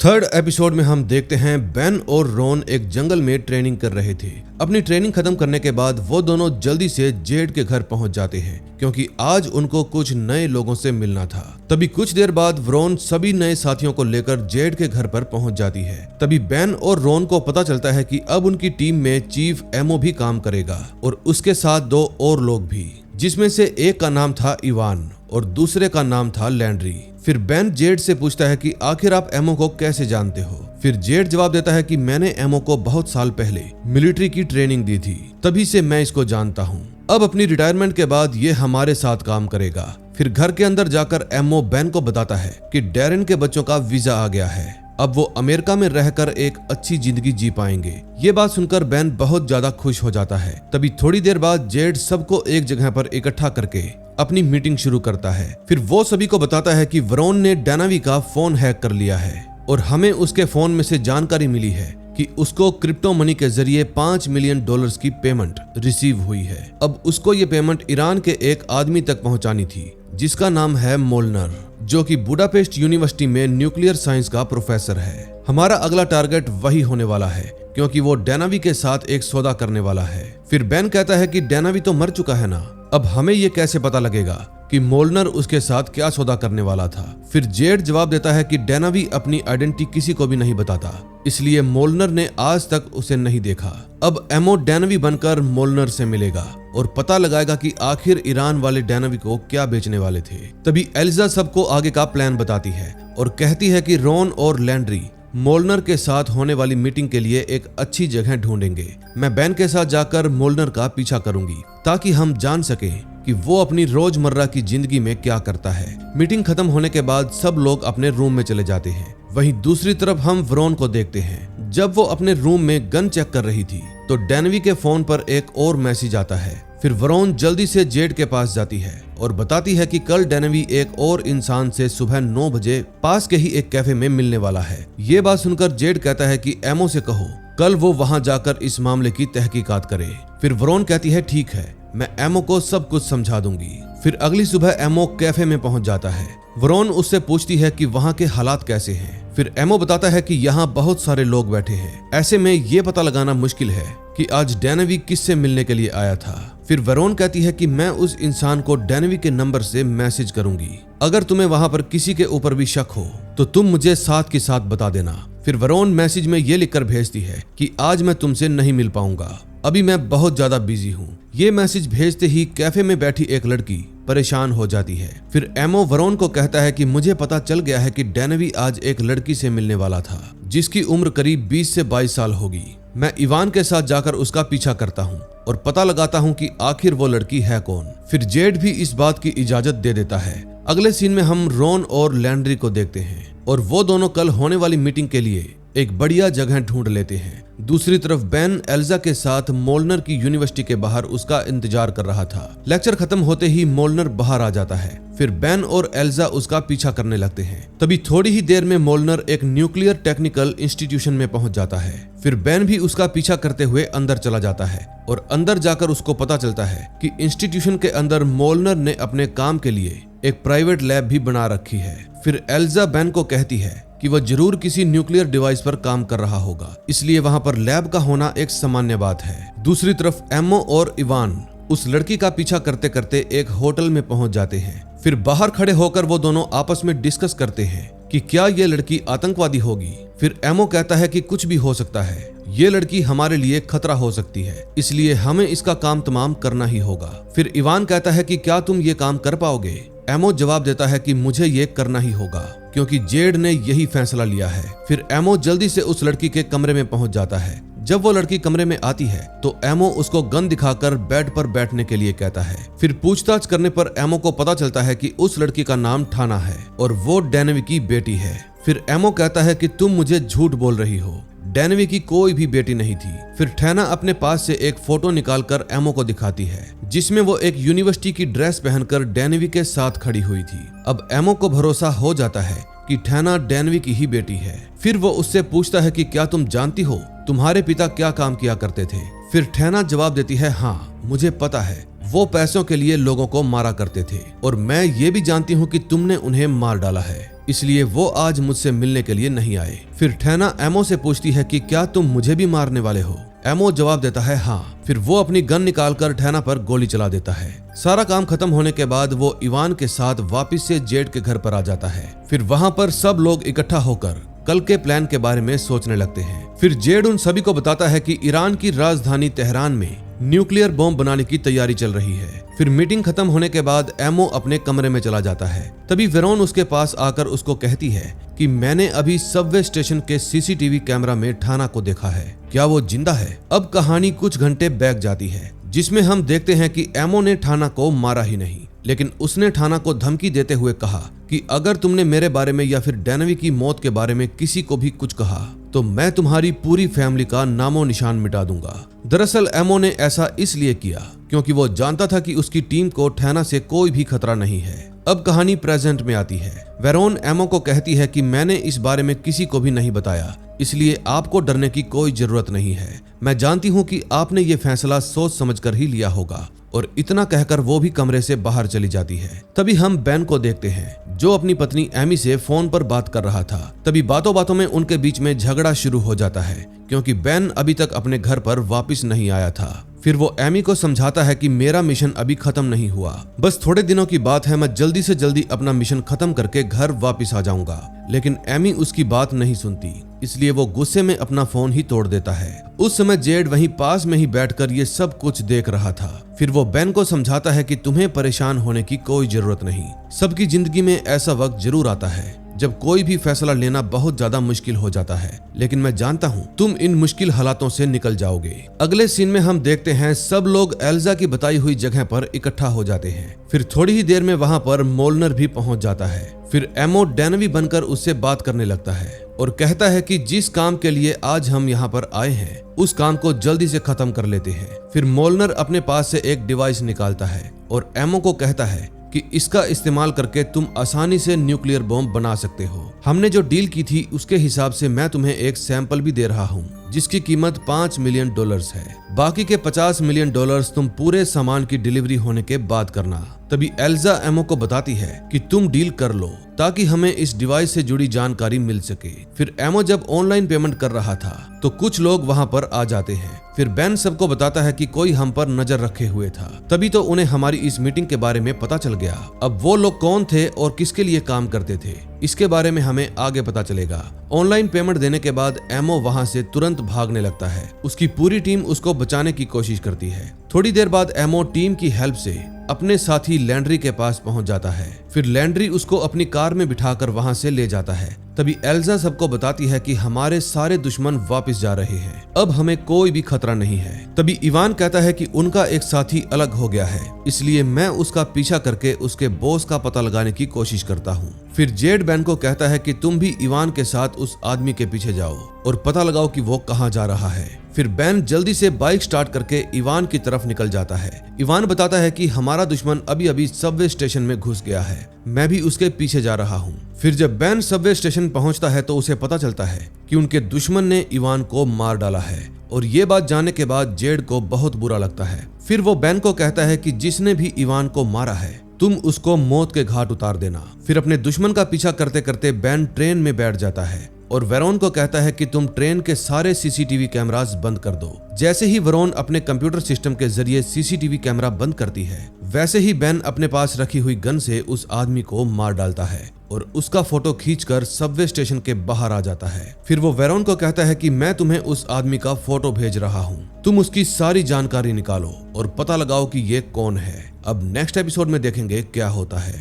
थर्ड एपिसोड में हम देखते हैं बेन और रॉन एक जंगल में ट्रेनिंग कर रहे थे। अपनी ट्रेनिंग खत्म करने के बाद वो दोनों जल्दी से जेड के घर पहुंच जाते हैं क्योंकि आज उनको कुछ नए लोगों से मिलना था। तभी कुछ देर बाद रॉन सभी नए साथियों को लेकर जेड के घर पर पहुंच जाती है। तभी बेन और रॉन को पता चलता है कि अब उनकी टीम में चीफ एमो भी काम करेगा और उसके साथ 2 और लोग भी, जिसमें से एक का नाम था इवान और दूसरे का नाम था लैंड्री। फिर बेन जेड से पूछता है कि आखिर आप एमो को कैसे जानते हो। फिर जेड जवाब देता है कि मैंने एमो को बहुत साल पहले मिलिट्री की ट्रेनिंग दी थी, तभी से मैं इसको जानता हूँ। अब अपनी रिटायरमेंट के बाद ये हमारे साथ काम करेगा। फिर घर के अंदर जाकर एमो बेन को बताता है कि डैरेन के बच्चों का वीजा आ गया है, अब वो अमेरिका में रहकर एक अच्छी जिंदगी जी पाएंगे। ये बात सुनकर बेन बहुत ज्यादा खुश हो जाता है। तभी थोड़ी देर बाद जेड सबको एक जगह पर इकट्ठा करके अपनी मीटिंग शुरू करता है। फिर वो सभी को बताता है कि वरोन ने डेनेवी का फोन हैक कर लिया है और हमें उसके फोन में से जानकारी मिली है कि उसको क्रिप्टो मनी के जरिए $5 मिलियन की पेमेंट रिसीव हुई है। अब उसको ये पेमेंट ईरान के एक आदमी तक पहुंचानी थी जिसका नाम है मोलनर, जो कि बुडापेस्ट यूनिवर्सिटी में न्यूक्लियर साइंस का प्रोफेसर है। हमारा अगला टारगेट वही होने वाला है क्योंकि वो डेनेवी के साथ एक सौदा करने वाला है। फिर बेन कहता है कि डेनेवी तो मर चुका है ना, अब हमें ये कैसे पता लगेगा कि मोलनर उसके साथ क्या सौदा करने वाला था। फिर जेड जवाब देता है कि डेनेवी अपनी आइडेंटिटी किसी को भी नहीं बताता, इसलिए मोलनर ने आज तक उसे नहीं देखा। अब एमो डेनेवी बनकर मोलनर से मिलेगा और पता लगाएगा कि आखिर ईरान वाले डेनेवी को क्या बेचने वाले थे। तभी एलिजा सबको आगे का प्लान बताती है और कहती है कि रॉन और लैंड्री मोलनर के साथ होने वाली मीटिंग के लिए एक अच्छी जगह ढूंढेंगे। मैं बेन के साथ जाकर मोलनर का पीछा करूंगी ताकि हम जान सकें कि वो अपनी रोजमर्रा की जिंदगी में क्या करता है। मीटिंग खत्म होने के बाद सब लोग अपने रूम में चले जाते हैं। वहीं दूसरी तरफ हम वरोन को देखते हैं। जब वो अपने रूम में गन चेक कर रही थी तो डेनेवी के फोन पर एक और मैसेज आता है। फिर वरोन जल्दी से जेड के पास जाती है और बताती है कि कल डेनेवी एक और इंसान से सुबह 9 बजे पास के ही एक कैफे में मिलने वाला है। ये बात सुनकर जेड कहता है कि एमो से कहो कल वो वहां जाकर इस मामले की तहकीकात करे। फिर वरोन कहती है ठीक है, मैं एमो को सब कुछ समझा दूंगी। फिर अगली सुबह एमो कैफे में पहुंच जाता है। वरोन उससे पूछती है कि वहां के हालात कैसे हैं। फिर एमो बताता है कि यहाँ बहुत सारे लोग बैठे हैं, ऐसे में ये पता लगाना मुश्किल है कि आज डेनेवी किससे मिलने के लिए आया था। फिर वरोन कहती है कि मैं उस इंसान को डेनेवी के नंबर से मैसेज करूंगी, अगर तुम्हें वहां पर किसी के ऊपर भी शक हो तो तुम मुझे साथ के साथ बता देना। फिर वरोन मैसेज में ये लिखकर भेजती है कि आज मैं तुमसे नहीं मिल पाऊंगा, अभी मैं बहुत ज्यादा बिजी हूँ। ये मैसेज भेजते ही कैफे में बैठी एक लड़की परेशान हो जाती है। फिर एमो वरोन को कहता है कि मुझे पता चल गया है कि डेनेवी आज एक लड़की से मिलने वाला था जिसकी उम्र करीब 20 से 22 साल होगी। मैं इवान के साथ जाकर उसका पीछा करता हूँ और पता लगाता हूँ कि आखिर वो लड़की है कौन। फिर जेड भी इस बात की इजाजत दे देता है। अगले सीन में हम रॉन और लैंड्री को देखते हैं और वो दोनों कल होने वाली मीटिंग के लिए एक बढ़िया जगह ढूंढ लेते हैं। दूसरी तरफ बेन एल्जा के साथ मोलनर की यूनिवर्सिटी के बाहर उसका इंतजार कर रहा था। लेक्चर खत्म होते ही मोलनर बाहर आ जाता है। फिर बेन और एल्जा उसका पीछा करने लगते हैं। तभी थोड़ी ही देर में मोलनर एक न्यूक्लियर टेक्निकल इंस्टीट्यूशन में पहुंच जाता है। फिर बेन भी उसका पीछा करते हुए अंदर चला जाता है और अंदर जाकर उसको पता चलता है कि इंस्टीट्यूशन के अंदर मोलनर ने अपने काम के लिए एक प्राइवेट लैब भी बना रखी है। फिर एल्जा बेन को कहती है कि वह जरूर किसी न्यूक्लियर डिवाइस पर काम कर रहा होगा, इसलिए वहां पर लैब का होना एक सामान्य बात है। दूसरी तरफ एमो और इवान उस लड़की का पीछा करते करते एक होटल में पहुंच जाते हैं। फिर बाहर खड़े होकर वो दोनों आपस में डिस्कस करते हैं कि क्या ये लड़की आतंकवादी होगी। फिर एमो कहता है कि कुछ भी हो सकता है, ये लड़की हमारे लिए खतरा हो सकती है, इसलिए हमें इसका काम तमाम करना ही होगा। फिर इवान कहता है कि क्या तुम ये काम कर पाओगे। एमो जवाब देता है कि मुझे ये करना ही होगा क्योंकि जेड ने यही फैसला लिया है। फिर एमो जल्दी से उस लड़की के कमरे में पहुंच जाता है। जब वो लड़की कमरे में आती है तो एमो उसको गन दिखाकर बेड पर बैठने के लिए कहता है। फिर पूछताछ करने पर एमो को पता चलता है कि उस लड़की का नाम ठाना है और वो डेनवी की बेटी है। फिर एमो कहता है कि तुम मुझे झूठ बोल रही हो, डेनवी की कोई भी बेटी नहीं थी। फिर ठैना अपने पास से एक फोटो निकालकर एमो को दिखाती है जिसमें वो एक यूनिवर्सिटी की ड्रेस पहनकर डेनवी के साथ खड़ी हुई थी। अब एमो को भरोसा हो जाता है कि ठैना डेनवी की ही बेटी है। फिर वो उससे पूछता है कि क्या तुम जानती हो तुम्हारे पिता क्या काम किया करते थे। फिर ठैना जवाब देती है, हाँ मुझे पता है, वो पैसों के लिए लोगों को मारा करते थे और मैं ये भी जानती हूँ कि तुमने उन्हें मार डाला है, इसलिए वो आज मुझसे मिलने के लिए नहीं आए। फिर ठैना एमो से पूछती है कि क्या तुम मुझे भी मारने वाले हो। एमो जवाब देता है हाँ। फिर वो अपनी गन निकालकर ठैना पर गोली चला देता है। सारा काम खत्म होने के बाद वो इवान के साथ वापस से जेड के घर पर आ जाता है। फिर वहाँ पर सब लोग इकट्ठा होकर कल के प्लान के बारे में सोचने लगते हैं। फिर जेड उन सभी को बताता है कि ईरान की राजधानी तेहरान में न्यूक्लियर बॉम्ब बनाने की तैयारी चल रही है। फिर मीटिंग खत्म होने के बाद एमो अपने कमरे में चला जाता है। तभी वेरोन उसके पास आकर उसको कहती है कि मैंने अभी सबवे स्टेशन के सीसीटीवी कैमरा में ठाना को देखा है, क्या वो जिंदा है। अब कहानी कुछ घंटे बैक जाती है जिसमें हम देखते हैं कि एमो ने ठाना को मारा ही नहीं, लेकिन उसने ठाना को धमकी देते हुए कहा कि अगर तुमने मेरे बारे में या फिर डेनवी की मौत के बारे में किसी को भी कुछ कहा तो मैं तुम्हारी पूरी फैमिली का नामो निशान मिटा दूंगा। दरअसल एमो ने ऐसा इसलिए किया क्योंकि वो जानता था कि उसकी टीम को ठैना से कोई भी खतरा नहीं है। अब कहानी प्रेजेंट में आती है। वेरोन एमो को कहती है कि मैंने इस बारे में किसी को भी नहीं बताया, इसलिए आपको डरने की कोई जरूरत नहीं है। मैं जानती हूँ कि आपने ये फैसला सोच समझकर ही लिया होगा। और इतना कहकर वो भी कमरे से बाहर चली जाती है। तभी हम बेन को देखते हैं जो अपनी पत्नी एमी से फोन पर बात कर रहा था। तभी बातों बातों में उनके बीच में झगड़ा शुरू हो जाता है क्योंकि बेन अभी तक अपने घर पर वापस नहीं आया था। फिर वो एमी को समझाता है कि मेरा मिशन अभी खत्म नहीं हुआ, बस थोड़े दिनों की बात है, मैं जल्दी से जल्दी अपना मिशन खत्म करके घर वापस आ जाऊंगा। लेकिन एमी उसकी बात नहीं सुनती, इसलिए वो गुस्से में अपना फोन ही तोड़ देता है। उस समय जेड वहीं पास में ही बैठकर ये सब कुछ देख रहा था। फिर वो बेन को समझाता है कि तुम्हें परेशान होने की कोई जरूरत नहीं, सबकी जिंदगी में ऐसा वक्त जरूर आता है जब कोई भी फैसला लेना बहुत ज्यादा मुश्किल हो जाता है, लेकिन मैं जानता हूँ तुम इन मुश्किल हालातों से निकल जाओगे। अगले सीन में हम देखते हैं सब लोग एल्जा की बताई हुई जगह पर इकट्ठा हो जाते हैं। फिर थोड़ी ही देर में वहाँ पर मोलनर भी पहुँच जाता है। फिर एमो डेनवी बनकर उससे बात करने लगता है और कहता है कि जिस काम के लिए आज हम यहाँ पर आए हैं उस काम को जल्दी से खत्म कर लेते हैं। फिर मोलनर अपने पास से एक डिवाइस निकालता है और एमो को कहता है कि इसका इस्तेमाल करके तुम आसानी से न्यूक्लियर बॉम्ब बना सकते हो। हमने जो डील की थी उसके हिसाब से मैं तुम्हें एक सैंपल भी दे रहा हूँ जिसकी कीमत $5 मिलियन है। बाकी के $50 मिलियन तुम पूरे सामान की डिलीवरी होने के बाद करना। तभी एल्जा एमो को बताती है कि तुम डील कर लो ताकि हमें इस डिवाइस से जुड़ी जानकारी मिल सके। फिर एमो जब ऑनलाइन पेमेंट कर रहा था तो कुछ लोग वहां पर आ जाते हैं। फिर बेन सबको बताता है कि कोई हम पर नजर रखे हुए था। तभी तो उन्हें हमारी इस मीटिंग के बारे में पता चल गया। अब वो लोग कौन थे और किसके लिए काम करते थे इसके बारे में हमें आगे पता चलेगा। ऑनलाइन पेमेंट देने के बाद एमो वहां से तुरंत भागने लगता है। उसकी पूरी टीम उसको बचाने की कोशिश करती है। थोड़ी देर बाद एमो टीम की हेल्प से अपने साथी लैंड्री के पास पहुंच जाता है। फिर लैंड्री उसको अपनी कार में बिठाकर वहां से ले जाता है। तभी एल्जा सबको बताती है कि हमारे सारे दुश्मन वापस जा रहे हैं, अब हमें कोई भी खतरा नहीं है। तभी इवान कहता है कि उनका एक साथी अलग हो गया है, इसलिए मैं उसका पीछा करके उसके बॉस का पता लगाने की कोशिश करता हूँ। फिर जेड बेन को कहता है कि तुम भी इवान के साथ उस आदमी के पीछे जाओ और पता लगाओ कि वो कहाँ जा रहा है। फिर बेन जल्दी से बाइक स्टार्ट करके इवान की तरफ निकल जाता है। इवान बताता है कि हमारा दुश्मन अभी अभी सबवे स्टेशन में घुस गया है, मैं भी उसके पीछे जा रहा हूँ। फिर जब बेन सबवे स्टेशन पहुँचता है तो उसे पता चलता है कि उनके दुश्मन ने इवान को मार डाला है और ये बात जानने के बाद जेड को बहुत बुरा लगता है। फिर वो बेन को कहता है कि जिसने भी इवान को मारा है तुम उसको मौत के घाट उतार देना। फिर अपने दुश्मन का पीछा करते करते बेन ट्रेन में बैठ जाता है और वेरोन को कहता है कि तुम ट्रेन के सारे सीसीटीवी कैमरास बंद कर दो। जैसे ही वेरोन अपने कंप्यूटर सिस्टम के जरिए सीसीटीवी कैमरा बंद करती है, वैसे ही बेन अपने पास रखी हुई गन से उस आदमी को मार डालता है और उसका फोटो खींचकर सबवे स्टेशन के बाहर आ जाता है। फिर वो वेरोन को कहता है कि मैं तुम्हें उस आदमी का फोटो भेज रहा हूँ, तुम उसकी सारी जानकारी निकालो और पता लगाओ कि ये कौन है। अब नेक्स्ट एपिसोड में देखेंगे क्या होता है।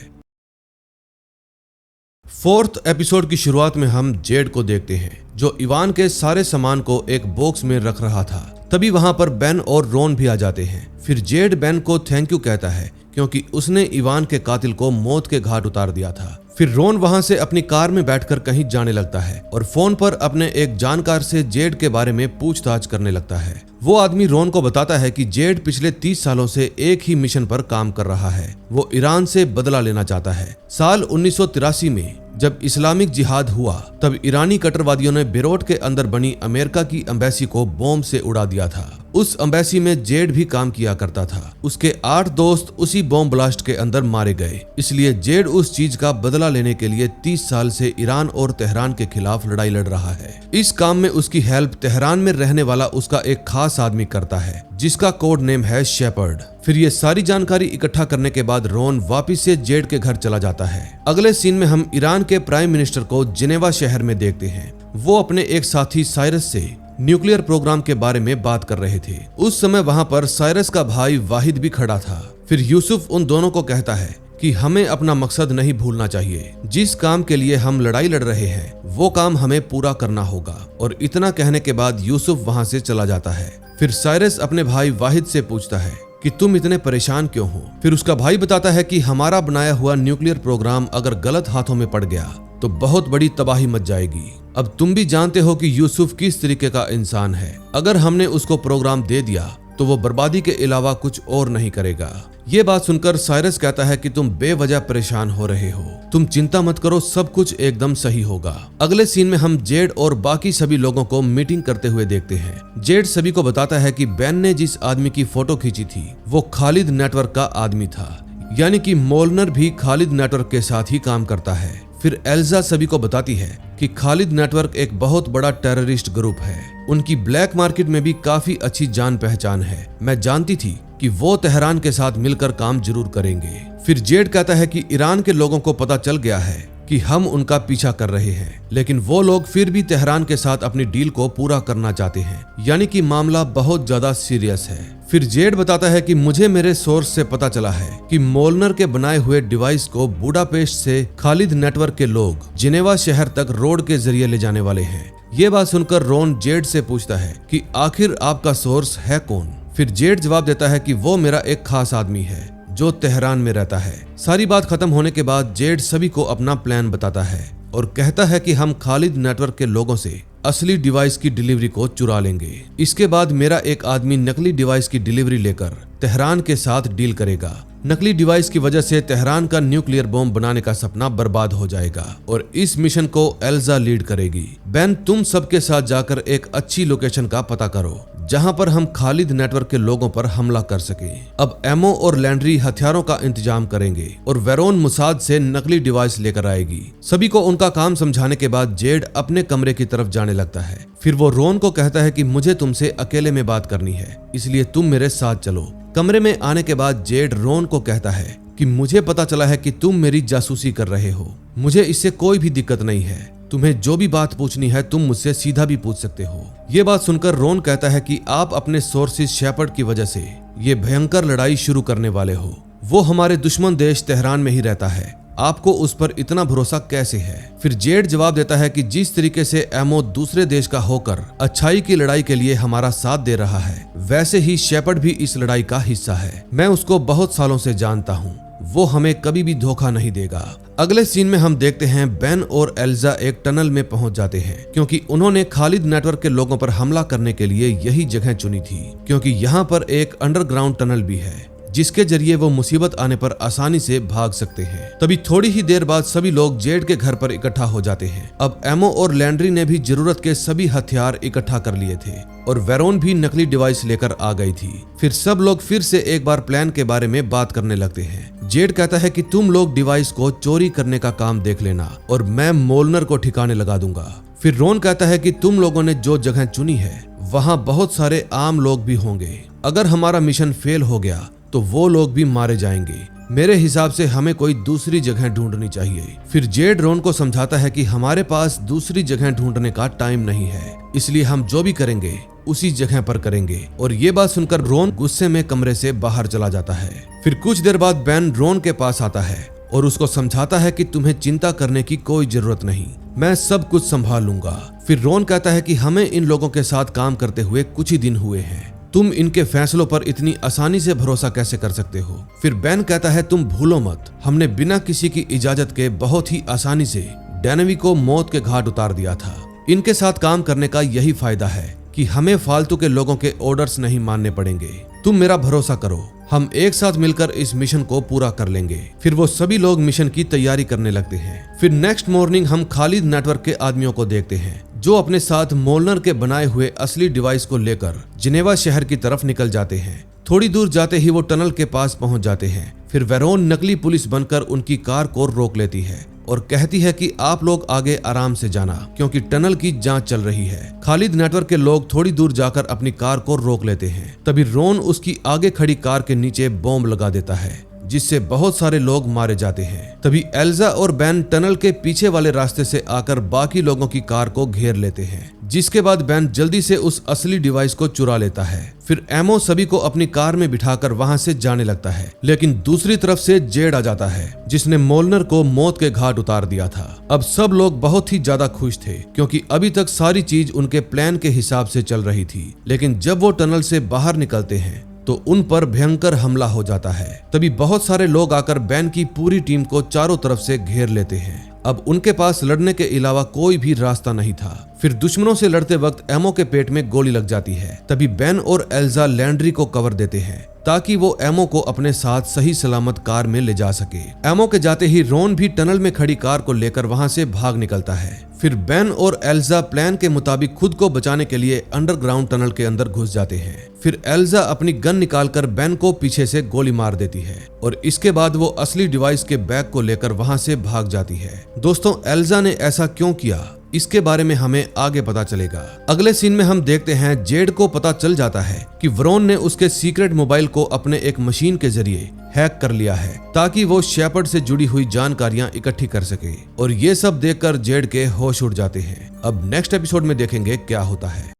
फोर्थ एपिसोड की शुरुआत में हम जेड को देखते हैं जो इवान के सारे सामान को एक बॉक्स में रख रहा था। तभी वहां पर बेन और रोन भी आ जाते हैं। फिर जेड बेन को थैंक यू कहता है क्योंकि उसने इवान के कातिल को मौत के घाट उतार दिया था। फिर रोन वहां से अपनी कार में बैठकर कहीं जाने लगता है और फोन पर अपने एक जानकार से जेड के बारे में पूछताछ करने लगता है। वो आदमी रोन को बताता है कि जेड पिछले 30 सालों से एक ही मिशन पर काम कर रहा है। वो ईरान से बदला लेना चाहता है। साल 1983 में जब इस्लामिक जिहाद हुआ तब ईरानी कट्टरवादियों ने बेरूट के अंदर बनी अमेरिका की एम्बेसी को बॉम्ब से उड़ा दिया था। उस एम्बेसी में जेड भी काम किया करता था। उसके 8 दोस्त उसी बॉम्ब ब्लास्ट के अंदर मारे गए। इसलिए जेड उस चीज का बदला लेने के लिए 30 साल से ईरान और तेहरान के खिलाफ लड़ाई लड़ रहा है। इस काम में उसकी हेल्प तेहरान में रहने वाला उसका एक खास आदमी करता है जिसका कोड नेम है शेपर्ड। फिर ये सारी जानकारी इकट्ठा करने के बाद रोन वापिस से जेड के घर चला जाता है। अगले सीन में हम ईरान के प्राइम मिनिस्टर को जिनेवा शहर में देखते हैं। वो अपने एक साथी साइरस से न्यूक्लियर प्रोग्राम के बारे में बात कर रहे थे। उस समय वहां पर साइरस का भाई वाहिद भी खड़ा था। फिर यूसुफ उन दोनों को कहता है कि हमें अपना मकसद नहीं भूलना चाहिए। जिस काम के लिए हम लड़ाई लड़ रहे हैं वो काम हमें पूरा करना होगा। और इतना कहने के बाद यूसुफ वहां से चला जाता है। फिर साइरस अपने भाई वाहिद से पूछता है कि तुम इतने परेशान क्यों हो। फिर उसका भाई बताता है कि हमारा बनाया हुआ न्यूक्लियर प्रोग्राम अगर गलत हाथों में पड़ गया तो बहुत बड़ी तबाही मच जाएगी। अब तुम भी जानते हो कि यूसुफ किस तरीके का इंसान है। अगर हमने उसको प्रोग्राम दे दिया तो वो बर्बादी के अलावा कुछ और नहीं करेगा। ये बात सुनकर साइरस कहता है कि तुम बेवजह परेशान हो रहे हो। तुम चिंता मत करो, सब कुछ एकदम सही होगा। अगले सीन में हम जेड और बाकी सभी लोगों को मीटिंग करते हुए देखते हैं। जेड सभी को बताता है कि बेन ने जिस आदमी की फोटो खींची थी वो खालिद नेटवर्क का आदमी था, यानी कि मोलनर भी खालिद नेटवर्क के साथ ही काम करता है। फिर एल्जा सभी को बताती है कि खालिद नेटवर्क एक बहुत बड़ा टेररिस्ट ग्रुप है। उनकी ब्लैक मार्केट में भी काफी अच्छी जान पहचान है। मैं जानती थी कि वो तेहरान के साथ मिलकर काम जरूर करेंगे। फिर जेड कहता है कि ईरान के लोगों को पता चल गया है कि हम उनका पीछा कर रहे हैं, लेकिन वो लोग फिर भी तेहरान के साथ अपनी डील को पूरा करना चाहते हैं, यानी कि मामला बहुत ज्यादा सीरियस है। फिर जेड बताता है कि मुझे मेरे सोर्स से पता चला है कि मोलनर के बनाए हुए डिवाइस को बुडापेस्ट से खालिद नेटवर्क के लोग जिनेवा शहर तक रोड के जरिए ले जाने वाले हैं। ये बात सुनकर रोन जेड से पूछता है कि आखिर आपका सोर्स है कौन। फिर जेड जवाब देता है कि वो मेरा एक खास आदमी है जो तेहरान में रहता है। सारी बात खत्म होने के बाद जेड सभी को अपना प्लान बताता है और कहता है कि हम खालिद नेटवर्क के लोगों से असली डिवाइस की डिलीवरी को चुरा लेंगे। इसके बाद मेरा एक आदमी नकली डिवाइस की डिलीवरी लेकर तेहरान के साथ डील करेगा। नकली डिवाइस की वजह से तेहरान का न्यूक्लियर बॉम्ब बनाने का सपना बर्बाद हो जाएगा और इस मिशन को एल्जा लीड करेगी। बेन, तुम सबके साथ जाकर एक अच्छी लोकेशन का पता करो जहां पर हम खालिद नेटवर्क के लोगों पर हमला कर सके। अब एमो और लैंड्री हथियारों का इंतजाम करेंगे और वेरोन मुसाद से नकली डिवाइस लेकर आएगी। सभी को उनका काम समझाने के बाद जेड अपने कमरे की तरफ जाने लगता है। फिर वो रोन को कहता है कि मुझे तुमसे अकेले में बात करनी है, इसलिए तुम मेरे साथ चलो। कमरे में आने के बाद जेड रोन को कहता है कि मुझे पता चला है कि तुम मेरी जासूसी कर रहे हो। मुझे इससे कोई भी दिक्कत नहीं है। तुम्हें जो भी बात पूछनी है तुम मुझसे सीधा भी पूछ सकते हो। ये बात सुनकर रोन कहता है कि आप अपने सोर्सेज शेपर्ड की वजह से ये भयंकर लड़ाई शुरू करने वाले हो। वो हमारे दुश्मन देश तेहरान में ही रहता है, आपको उस पर इतना भरोसा कैसे है। फिर जेड जवाब देता है कि जिस तरीके से एमो दूसरे देश का होकर अच्छाई की लड़ाई के लिए हमारा साथ दे रहा है, वैसे ही शेपर्ड भी इस लड़ाई का हिस्सा है। मैं उसको बहुत सालों से जानता हूँ, वो हमें कभी भी धोखा नहीं देगा। अगले सीन में हम देखते हैं बेन और एल्जा एक टनल में पहुंच जाते हैं क्योंकि उन्होंने खालिद नेटवर्क के लोगों पर हमला करने के लिए यही जगह चुनी थी, क्योंकि यहाँ पर एक अंडरग्राउंड टनल भी है जिसके जरिए वो मुसीबत आने पर आसानी से भाग सकते हैं। तभी थोड़ी ही देर बाद सभी लोग जेड के घर पर इकट्ठा हो जाते हैं। अब एमो और लैंड्री ने भी जरूरत के सभी हथियार इकट्ठा कर लिए थे और वेरोन भी नकली डिवाइस लेकर आ गई थी। फिर सब लोग फिर से एक बार प्लान के बारे में बात करने लगते हैं। जेड कहता है कि तुम लोग डिवाइस को चोरी करने का काम देख लेना और मैं मोलनर को ठिकाने लगा दूंगा। फिर रोन कहता है कि तुम लोगों ने जो जगह चुनी है वहां बहुत सारे आम लोग भी होंगे। अगर हमारा मिशन फेल हो गया तो वो लोग भी मारे जाएंगे। मेरे हिसाब से हमें कोई दूसरी जगह ढूंढनी चाहिए। फिर जेड रोन को समझाता है कि हमारे पास दूसरी जगह ढूंढने का टाइम नहीं है, इसलिए हम जो भी करेंगे उसी जगह पर करेंगे। और ये बात सुनकर रोन गुस्से में कमरे से बाहर चला जाता है। फिर कुछ देर बाद बेन रोन के पास आता है और उसको समझाता है कि तुम्हें चिंता करने की कोई जरूरत नहीं, मैं सब कुछ संभाल लूंगा। फिर रॉन कहता है कि हमें इन लोगों के साथ काम करते हुए कुछ ही दिन हुए हैं, तुम इनके फैसलों पर इतनी आसानी से भरोसा कैसे कर सकते हो। फिर बेन कहता है तुम भूलो मत, हमने बिना किसी की इजाजत के बहुत ही आसानी से डेनेवी को मौत के घाट उतार दिया था। इनके साथ काम करने का यही फायदा है कि हमें फालतू के लोगों के ऑर्डर्स नहीं मानने पड़ेंगे। तुम मेरा भरोसा करो, हम एक साथ मिलकर इस मिशन को पूरा कर लेंगे। फिर वो सभी लोग मिशन की तैयारी करने लगते हैं। फिर नेक्स्ट मॉर्निंग हम खालिद नेटवर्क के आदमियों को देखते हैं जो अपने साथ मोलनर के बनाए हुए असली डिवाइस को लेकर जिनेवा शहर की तरफ निकल जाते हैं। थोड़ी दूर जाते ही वो टनल के पास पहुंच जाते हैं। फिर वेरोन नकली पुलिस बनकर उनकी कार को रोक लेती है और कहती है कि आप लोग आगे आराम से जाना क्योंकि टनल की जांच चल रही है। खालिद नेटवर्क के लोग थोड़ी दूर जाकर अपनी कार को रोक लेते हैं। तभी रॉन उसकी आगे खड़ी कार के नीचे बॉम्ब लगा देता है जिससे बहुत सारे लोग मारे जाते हैं। तभी एल्जा और बेन टनल के पीछे वाले रास्ते से आकर बाकी लोगों की कार को घेर लेते हैं, जिसके बाद बेन जल्दी से उस असली डिवाइस को चुरा लेता है। फिर एमो सभी को अपनी कार में बिठाकर वहां से जाने लगता है, लेकिन दूसरी तरफ से जेड आ जाता है जिसने मोलनर को मौत के घाट उतार दिया था। अब सब लोग बहुत ही ज्यादा खुश थे क्योंकि अभी तक सारी चीज उनके प्लान के हिसाब से चल रही थी, लेकिन जब वो टनल से बाहर निकलते हैं तो उन पर भयंकर हमला हो जाता है। तभी बहुत सारे लोग आकर बेन की पूरी टीम को चारों तरफ से घेर लेते हैं। अब उनके पास लड़ने के अलावा कोई भी रास्ता नहीं था। फिर दुश्मनों से लड़ते वक्त एमो के पेट में गोली लग जाती है। तभी बेन और एल्जा लैंड्री को कवर देते हैं ताकि वो एमो को अपने साथ सही सलामत कार में ले जा सके। एमो के जाते ही रॉन भी टनल में खड़ी कार को लेकर वहां से भाग निकलता है। फिर बेन और एल्जा प्लान के मुताबिक खुद को बचाने के लिए अंडरग्राउंड टनल के अंदर घुस जाते हैं। फिर एल्जा अपनी गन निकालकर बेन को पीछे से गोली मार देती है और इसके बाद वो असली डिवाइस के बैग को लेकर वहां से भाग जाती है। दोस्तों, एल्जा ने ऐसा क्यों किया इसके बारे में हमें आगे पता चलेगा। अगले सीन में हम देखते हैं जेड को पता चल जाता है कि वरोन ने उसके सीक्रेट मोबाइल को अपने एक मशीन के जरिए हैक कर लिया है ताकि वो शेपर्ड से जुड़ी हुई जानकारियां इकट्ठी कर सके, और ये सब देखकर जेड के होश उड़ जाते हैं। अब नेक्स्ट एपिसोड में देखेंगे क्या होता है।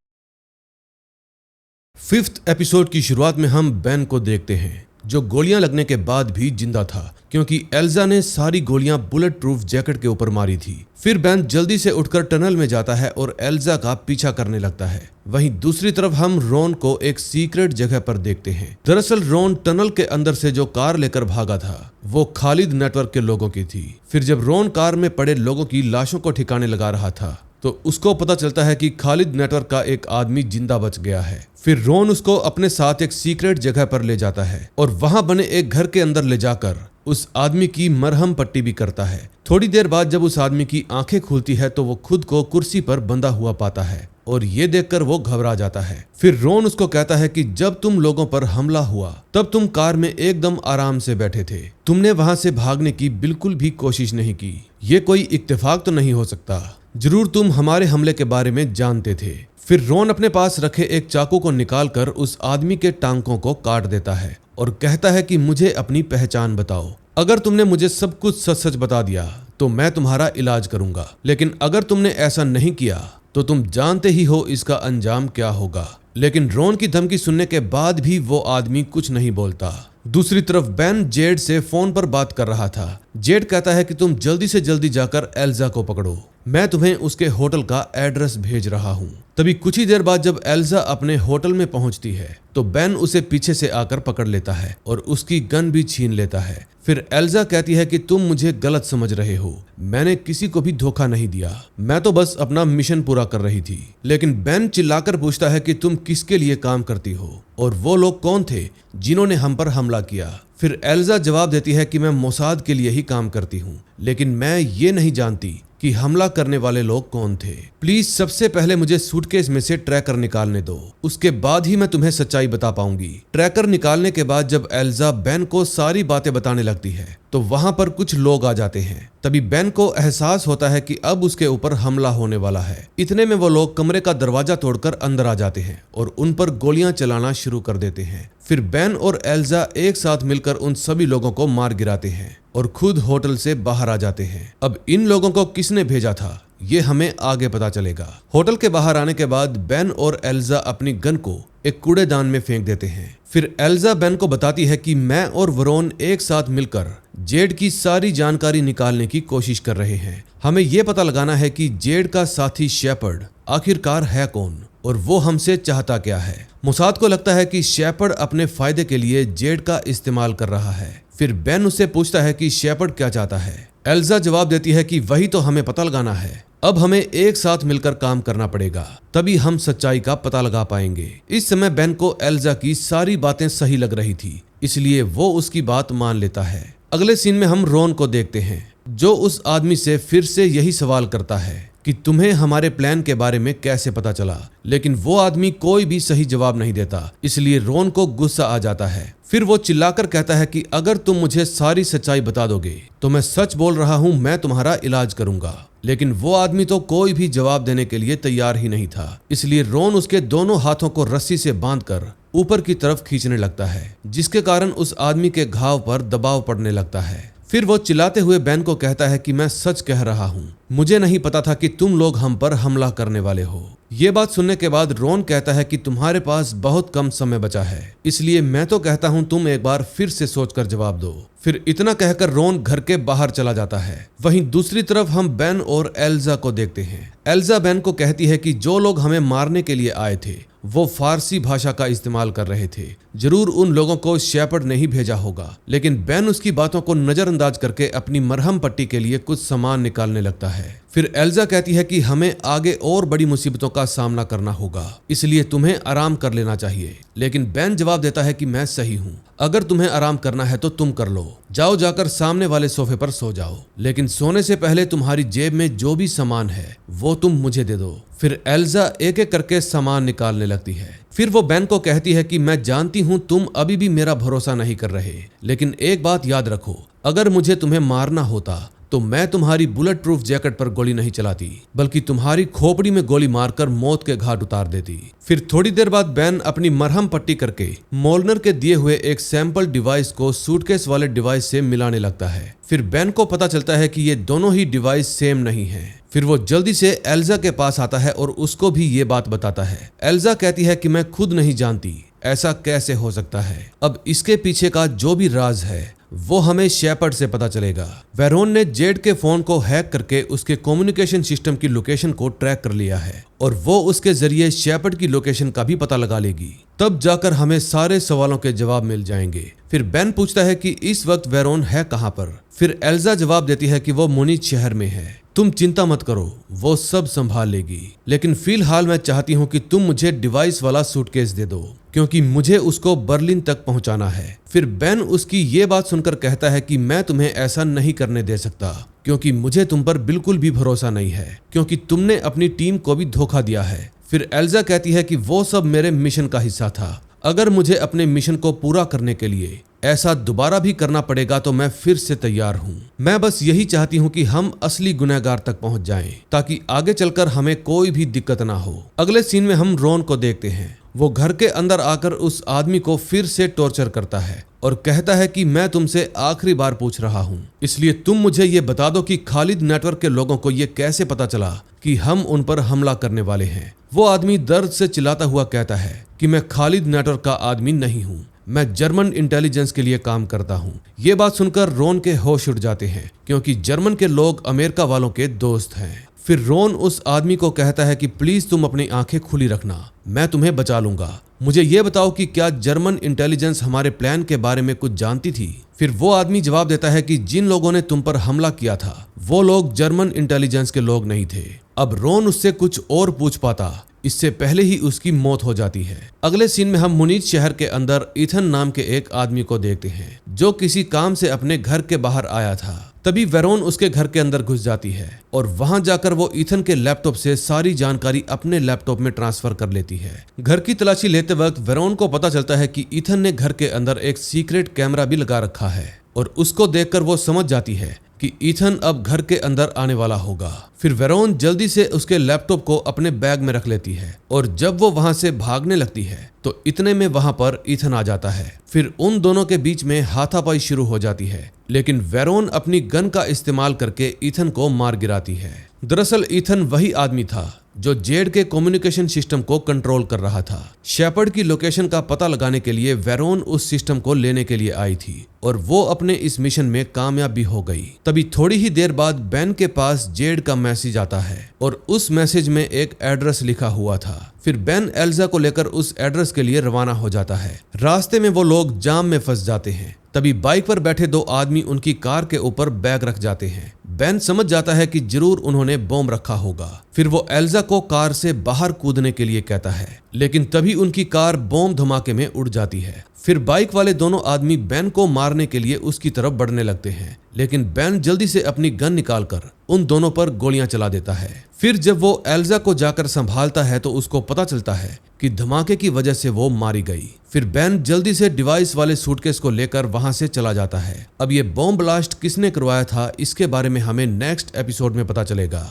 5th एपिसोड की शुरुआत में हम बेन को देखते हैं जो गोलियां लगने के बाद भी जिंदा था क्योंकि एल्जा ने सारी गोलियां बुलेट प्रूफ जैकेट के ऊपर मारी थी। फिर बेन जल्दी से उठकर टनल में जाता है और एल्जा का पीछा करने लगता है। वहीं दूसरी तरफ हम रॉन को एक सीक्रेट जगह पर देखते हैं। दरअसल रॉन टनल के अंदर से जो कार लेकर भागा था वो खालिद नेटवर्क के लोगों की थी। फिर जब रॉन कार में पड़े लोगों की लाशों को ठिकाने लगा रहा था तो उसको पता चलता है कि खालिद नेटवर्क का एक आदमी जिंदा बच गया है। फिर रॉन उसको अपने साथ एक सीक्रेट जगह पर ले जाता है और वहां बने एक घर के अंदर ले जाकर उस आदमी की मरहम पट्टी भी करता है। थोड़ी देर बाद जब उस आदमी की आंखें खुलती है तो वो खुद को कुर्सी पर बंधा हुआ पाता है और ये देखकर वो घबरा जाता है। फिर रॉन उसको कहता है कि जब तुम लोगों पर हमला हुआ तब तुम कार में एकदम आराम से बैठे थे, तुमने वहां से भागने की बिल्कुल भी कोशिश नहीं की। ये कोई इत्तेफाक तो नहीं हो सकता, जरूर तुम हमारे हमले के बारे में जानते थे। फिर रॉन अपने पास रखे एक चाकू को निकालकर उस आदमी के टांकों को काट देता है और कहता है कि मुझे अपनी पहचान बताओ। अगर तुमने मुझे सब कुछ सच सच बता दिया तो मैं तुम्हारा इलाज करूंगा, लेकिन अगर तुमने ऐसा नहीं किया तो तुम जानते ही हो इसका अंजाम क्या होगा। लेकिन रॉन की धमकी सुनने के बाद भी वो आदमी कुछ नहीं बोलता। दूसरी तरफ बेन जेड से फोन पर बात कर रहा था। जेड कहता है कि तुम जल्दी से जल्दी जाकर एल्जा को पकड़ो, मैं तुम्हें उसके होटल का एड्रेस भेज रहा हूँ। तभी कुछ ही देर बाद जब एल्जा अपने होटल में पहुंचती है तो बेन उसे पीछे से आकर पकड़ लेता है और उसकी गन भी छीन लेता है। फिर एल्जा कहती है कि तुम मुझे गलत समझ रहे हो, मैंने किसी को भी धोखा नहीं दिया, मैं तो बस अपना मिशन पूरा कर रही थी। लेकिन बेन चिल्लाकर पूछता है कि तुम किसके लिए काम करती हो और वो लोग कौन थे जिन्होंने हम पर हमला किया। फिर एल्जा जवाब देती है कि मैं मोसाद के लिए ही काम करती हूँ, लेकिन मैं ये नहीं जानती कि हमला करने वाले लोग कौन थे। प्लीज सबसे पहले मुझे सूटकेस में से ट्रैकर निकालने दो, उसके बाद ही मैं तुम्हें सच्चाई बता पाऊंगी। ट्रैकर निकालने के बाद जब एल्जा बेन को सारी बातें बताने लगती है तो वहां पर कुछ लोग आ जाते हैं। तभी बेन को एहसास होता है कि अब उसके ऊपर हमला होने वाला है। इतने में वो लोग कमरे का दरवाजा तोड़कर अंदर आ जाते हैं और उन पर गोलियां चलाना शुरू कर देते हैं। फिर बेन और एल्जा एक साथ मिलकर उन सभी लोगों को मार गिराते हैं और खुद होटल से बाहर आ जाते हैं। अब इन लोगों को किसने भेजा था ये हमें आगे पता चलेगा। होटल के बाहर आने के बाद बेन और एल्जा अपनी गन को एक कूड़ेदान में फेंक देते हैं। फिर एल्जा बेन को बताती है कि मैं और वरोन एक साथ मिलकर जेड की सारी जानकारी निकालने की कोशिश कर रहे हैं। हमें यह पता लगाना है कि जेड का साथी शेपर्ड आखिरकार है कौन और वो हमसे चाहता क्या है। मोसाद को लगता है कि शेपर्ड अपने फायदे के लिए जेड का इस्तेमाल कर रहा है। फिर बेन उससे पूछता है कि शेपर्ड क्या चाहता है। एल्जा जवाब देती है कि वही तो हमें पता लगाना है। अब हमें एक साथ मिलकर काम करना पड़ेगा, तभी हम सच्चाई का पता लगा पाएंगे। इस समय बेन को एल्जा की सारी बातें सही लग रही थी, इसलिए वो उसकी बात मान लेता है। अगले सीन में हम रोन को देखते हैं, जो उस आदमी से फिर से यही सवाल करता है कि तुम्हें हमारे प्लान के बारे में कैसे पता चला, लेकिन वो आदमी कोई भी सही जवाब नहीं देता, इसलिए रोन को गुस्सा आ जाता है। फिर वो चिल्लाकर कहता है कि अगर तुम मुझे सारी सच्चाई बता दोगे तो मैं सच बोल रहा हूँ, मैं तुम्हारा इलाज करूंगा। लेकिन वो आदमी तो कोई भी जवाब देने के लिए तैयार ही नहीं था, इसलिए रोन उसके दोनों हाथों को रस्सी से बांधकर ऊपर की तरफ खींचने लगता है, जिसके कारण उस आदमी के घाव पर दबाव पड़ने लगता है। फिर वो चिल्लाते हुए बेन को कहता है कि मैं सच कह रहा हूँ, मुझे नहीं पता था कि तुम लोग हम पर हमला करने वाले हो। ये बात सुनने के बाद रोन कहता है कि तुम्हारे पास बहुत कम समय बचा है, इसलिए मैं तो कहता हूँ तुम एक बार फिर से सोचकर जवाब दो। फिर इतना कहकर रोन घर के बाहर चला जाता है। वहीं दूसरी तरफ हम बेन और एल्जा को देखते हैं। एल्जा बेन को कहती है कि जो लोग हमें मारने के लिए आए थे वो फारसी भाषा का इस्तेमाल कर रहे थे, जरूर उन लोगों को शेपर्ड ने ही भेजा होगा। लेकिन बेन उसकी बातों को नजरअंदाज करके अपनी मरहम पट्टी के लिए कुछ सामान निकालने लगता है। फिर एल्जा कहती है कि हमें आगे और बड़ी मुसीबतों का सामना करना होगा, इसलिए तुम्हें आराम कर लेना चाहिए। लेकिन बेन जवाब देता है कि मैं सही हूँ, अगर तुम्हें आराम करना है तो तुम कर लो, जाओ जाकर सामने वाले सोफे पर सो जाओ, लेकिन सोने से पहले तुम्हारी जेब में जो भी सामान है वो तुम मुझे दे दो। फिर एल्जा एक एक करके सामान निकालने लगती है। फिर वो बेन को कहती है कि मैं जानती हूँ तुम अभी भी मेरा भरोसा नहीं कर रहे, लेकिन एक बात याद रखो, अगर मुझे तुम्हें मारना होता तो मैं तुम्हारी बुलेट प्रूफ जैकेट पर गोली नहीं चलाती, बल्कि तुम्हारी खोपड़ी में गोली मारकर मौत के घाट उतार देती। फिर थोड़ी देर बाद बेन अपनी मरहम पट्टी करके मोलनर के दिए हुए एक सैंपल डिवाइस को सूटकेस वाले डिवाइस से मिलाने लगता है। फिर बेन को पता चलता है कि ये दोनों ही डिवाइस सेम नहीं है। फिर वो जल्दी से एल्जा के पास आता है और उसको भी ये बात बताता है। एल्जा कहती है कि मैं खुद नहीं जानती ऐसा कैसे हो सकता है, अब इसके पीछे का जो भी राज है वो हमें शेपर्ड से पता चलेगा। वेरोन ने जेड के फोन को हैक करके उसके कम्युनिकेशन सिस्टम की लोकेशन को ट्रैक कर लिया है और वो उसके जरिए शेपर्ड की लोकेशन का भी पता लगा लेगी, तब जाकर हमें सारे सवालों के जवाब मिल जाएंगे। फिर बेन पूछता है कि इस वक्त वेरोन है कहाँ पर। फिर एल्जा जवाब देती है कि वो मुनीच शहर में है, तुम चिंता मत करो, वो सब संभाल लेगी, लेकिन फिलहाल मैं चाहती हूँ कि तुम मुझे डिवाइस वाला सूटकेस दे दो, क्योंकि मुझे उसको बर्लिन तक पहुंचाना है। फिर बेन उसकी ये बात सुनकर कहता है कि मैं तुम्हें ऐसा नहीं करने दे सकता, क्योंकि मुझे तुम पर बिल्कुल भी भरोसा नहीं है, क्योंकि तुमने अपनी टीम को भी धोखा दिया है। फिर एल्जा कहती है कि वो सब मेरे मिशन का हिस्सा था, अगर मुझे अपने मिशन को पूरा करने के लिए ऐसा दोबारा भी करना पड़ेगा तो मैं फिर से तैयार हूँ। मैं बस यही चाहती हूँ कि हम असली गुनहगार तक पहुँच जाएं, ताकि आगे चलकर हमें कोई भी दिक्कत ना हो। अगले सीन में हम रोन को देखते हैं। वो घर के अंदर आकर उस आदमी को फिर से टॉर्चर करता है और कहता है कि मैं तुमसे आखिरी बार पूछ रहा हूँ, इसलिए तुम मुझे ये बता दो कि खालिद नेटवर्क के लोगों को ये कैसे पता चला कि हम उन पर हमला करने वाले हैं। वो आदमी दर्द से चिल्लाता हुआ कहता है कि मैं खालिद नेटवर्क का आदमी नहीं हूँ, मैं जर्मन इंटेलिजेंस के लिए काम करता हूँ। ये बात सुनकर रोन के होश उड़ जाते हैं, क्योंकि जर्मन के लोग अमेरिका वालों के दोस्त हैं। फिर रोन उस आदमी को कहता है कि प्लीज तुम अपनी आंखें खुली रखना, मैं तुम्हें बचा लूंगा। मुझे ये बताओ कि क्या जर्मन इंटेलिजेंस हमारे प्लान के बारे में कुछ जानती थी। फिर वो आदमी जवाब देता है कि जिन लोगों ने तुम पर हमला किया था वो लोग जर्मन इंटेलिजेंस के लोग नहीं थे। अब रोन उससे कुछ और पूछ पाता, इससे पहले ही उसकी मौत हो जाती है। अगले सीन में हम मुनीच शहर के अंदर इथन नाम के एक आदमी को देखते हैं, जो किसी काम से अपने घर के बाहर आया था। तभी वेरोन उसके घर के अंदर घुस जाती है और वहां जाकर वो इथन के लैपटॉप से सारी जानकारी अपने लैपटॉप में ट्रांसफर कर लेती है। घर की तलाशी लेते वक्त वेरोन को पता चलता है कि इथन ने घर के अंदर एक सीक्रेट कैमरा भी लगा रखा है और उसको देखकर वो समझ जाती है कि इथन अब घर के अंदर आने वाला होगा। फिर वेरोन जल्दी से उसके लैपटॉप को अपने बैग में रख लेती है और जब वो वहां से भागने लगती है तो इतने में वहां पर इथन आ जाता है। फिर उन दोनों के बीच में हाथापाई शुरू हो जाती है, लेकिन वेरोन अपनी गन का इस्तेमाल करके इथन को मार गिराती है। दरअसल इथन वही आदमी था जो जेड के कम्युनिकेशन सिस्टम को कंट्रोल कर रहा था। शेपर्ड की लोकेशन का पता लगाने के लिए वेरोन उस सिस्टम को लेने के लिए आई थी और वो अपने इस मिशन में कामयाब भी हो गई। तभी थोड़ी ही देर बाद बेन के पास जेड का मैसेज आता है और उस मैसेज में एक एड्रेस लिखा हुआ था। फिर बेन एल्जा को लेकर उस एड्रेस के लिए रवाना हो जाता है। रास्ते में वो लोग जाम में फंस जाते हैं। तभी बाइक पर बैठे दो आदमी उनकी कार के ऊपर बैग रख जाते हैं। बेन समझ जाता है कि जरूर उन्होंने बॉम्ब रखा होगा। फिर वो एल्जा को कार से बाहर कूदने के लिए कहता है, लेकिन तभी उनकी कार बॉम्ब धमाके में उड़ जाती है। फिर बाइक वाले दोनों आदमी बेन को मारने के लिए उसकी तरफ बढ़ने लगते हैं, लेकिन बेन जल्दी से अपनी गन निकालकर उन दोनों पर गोलियां चला देता है। फिर जब वो एल्जा को जाकर संभालता है तो उसको पता चलता है कि धमाके की वजह से वो मारी गई। फिर बेन जल्दी से डिवाइस वाले सूटकेस को लेकर वहां से चला जाता है। अब ये बॉम्ब ब्लास्ट किसने करवाया था, इसके बारे में हमें नेक्स्ट एपिसोड में पता चलेगा।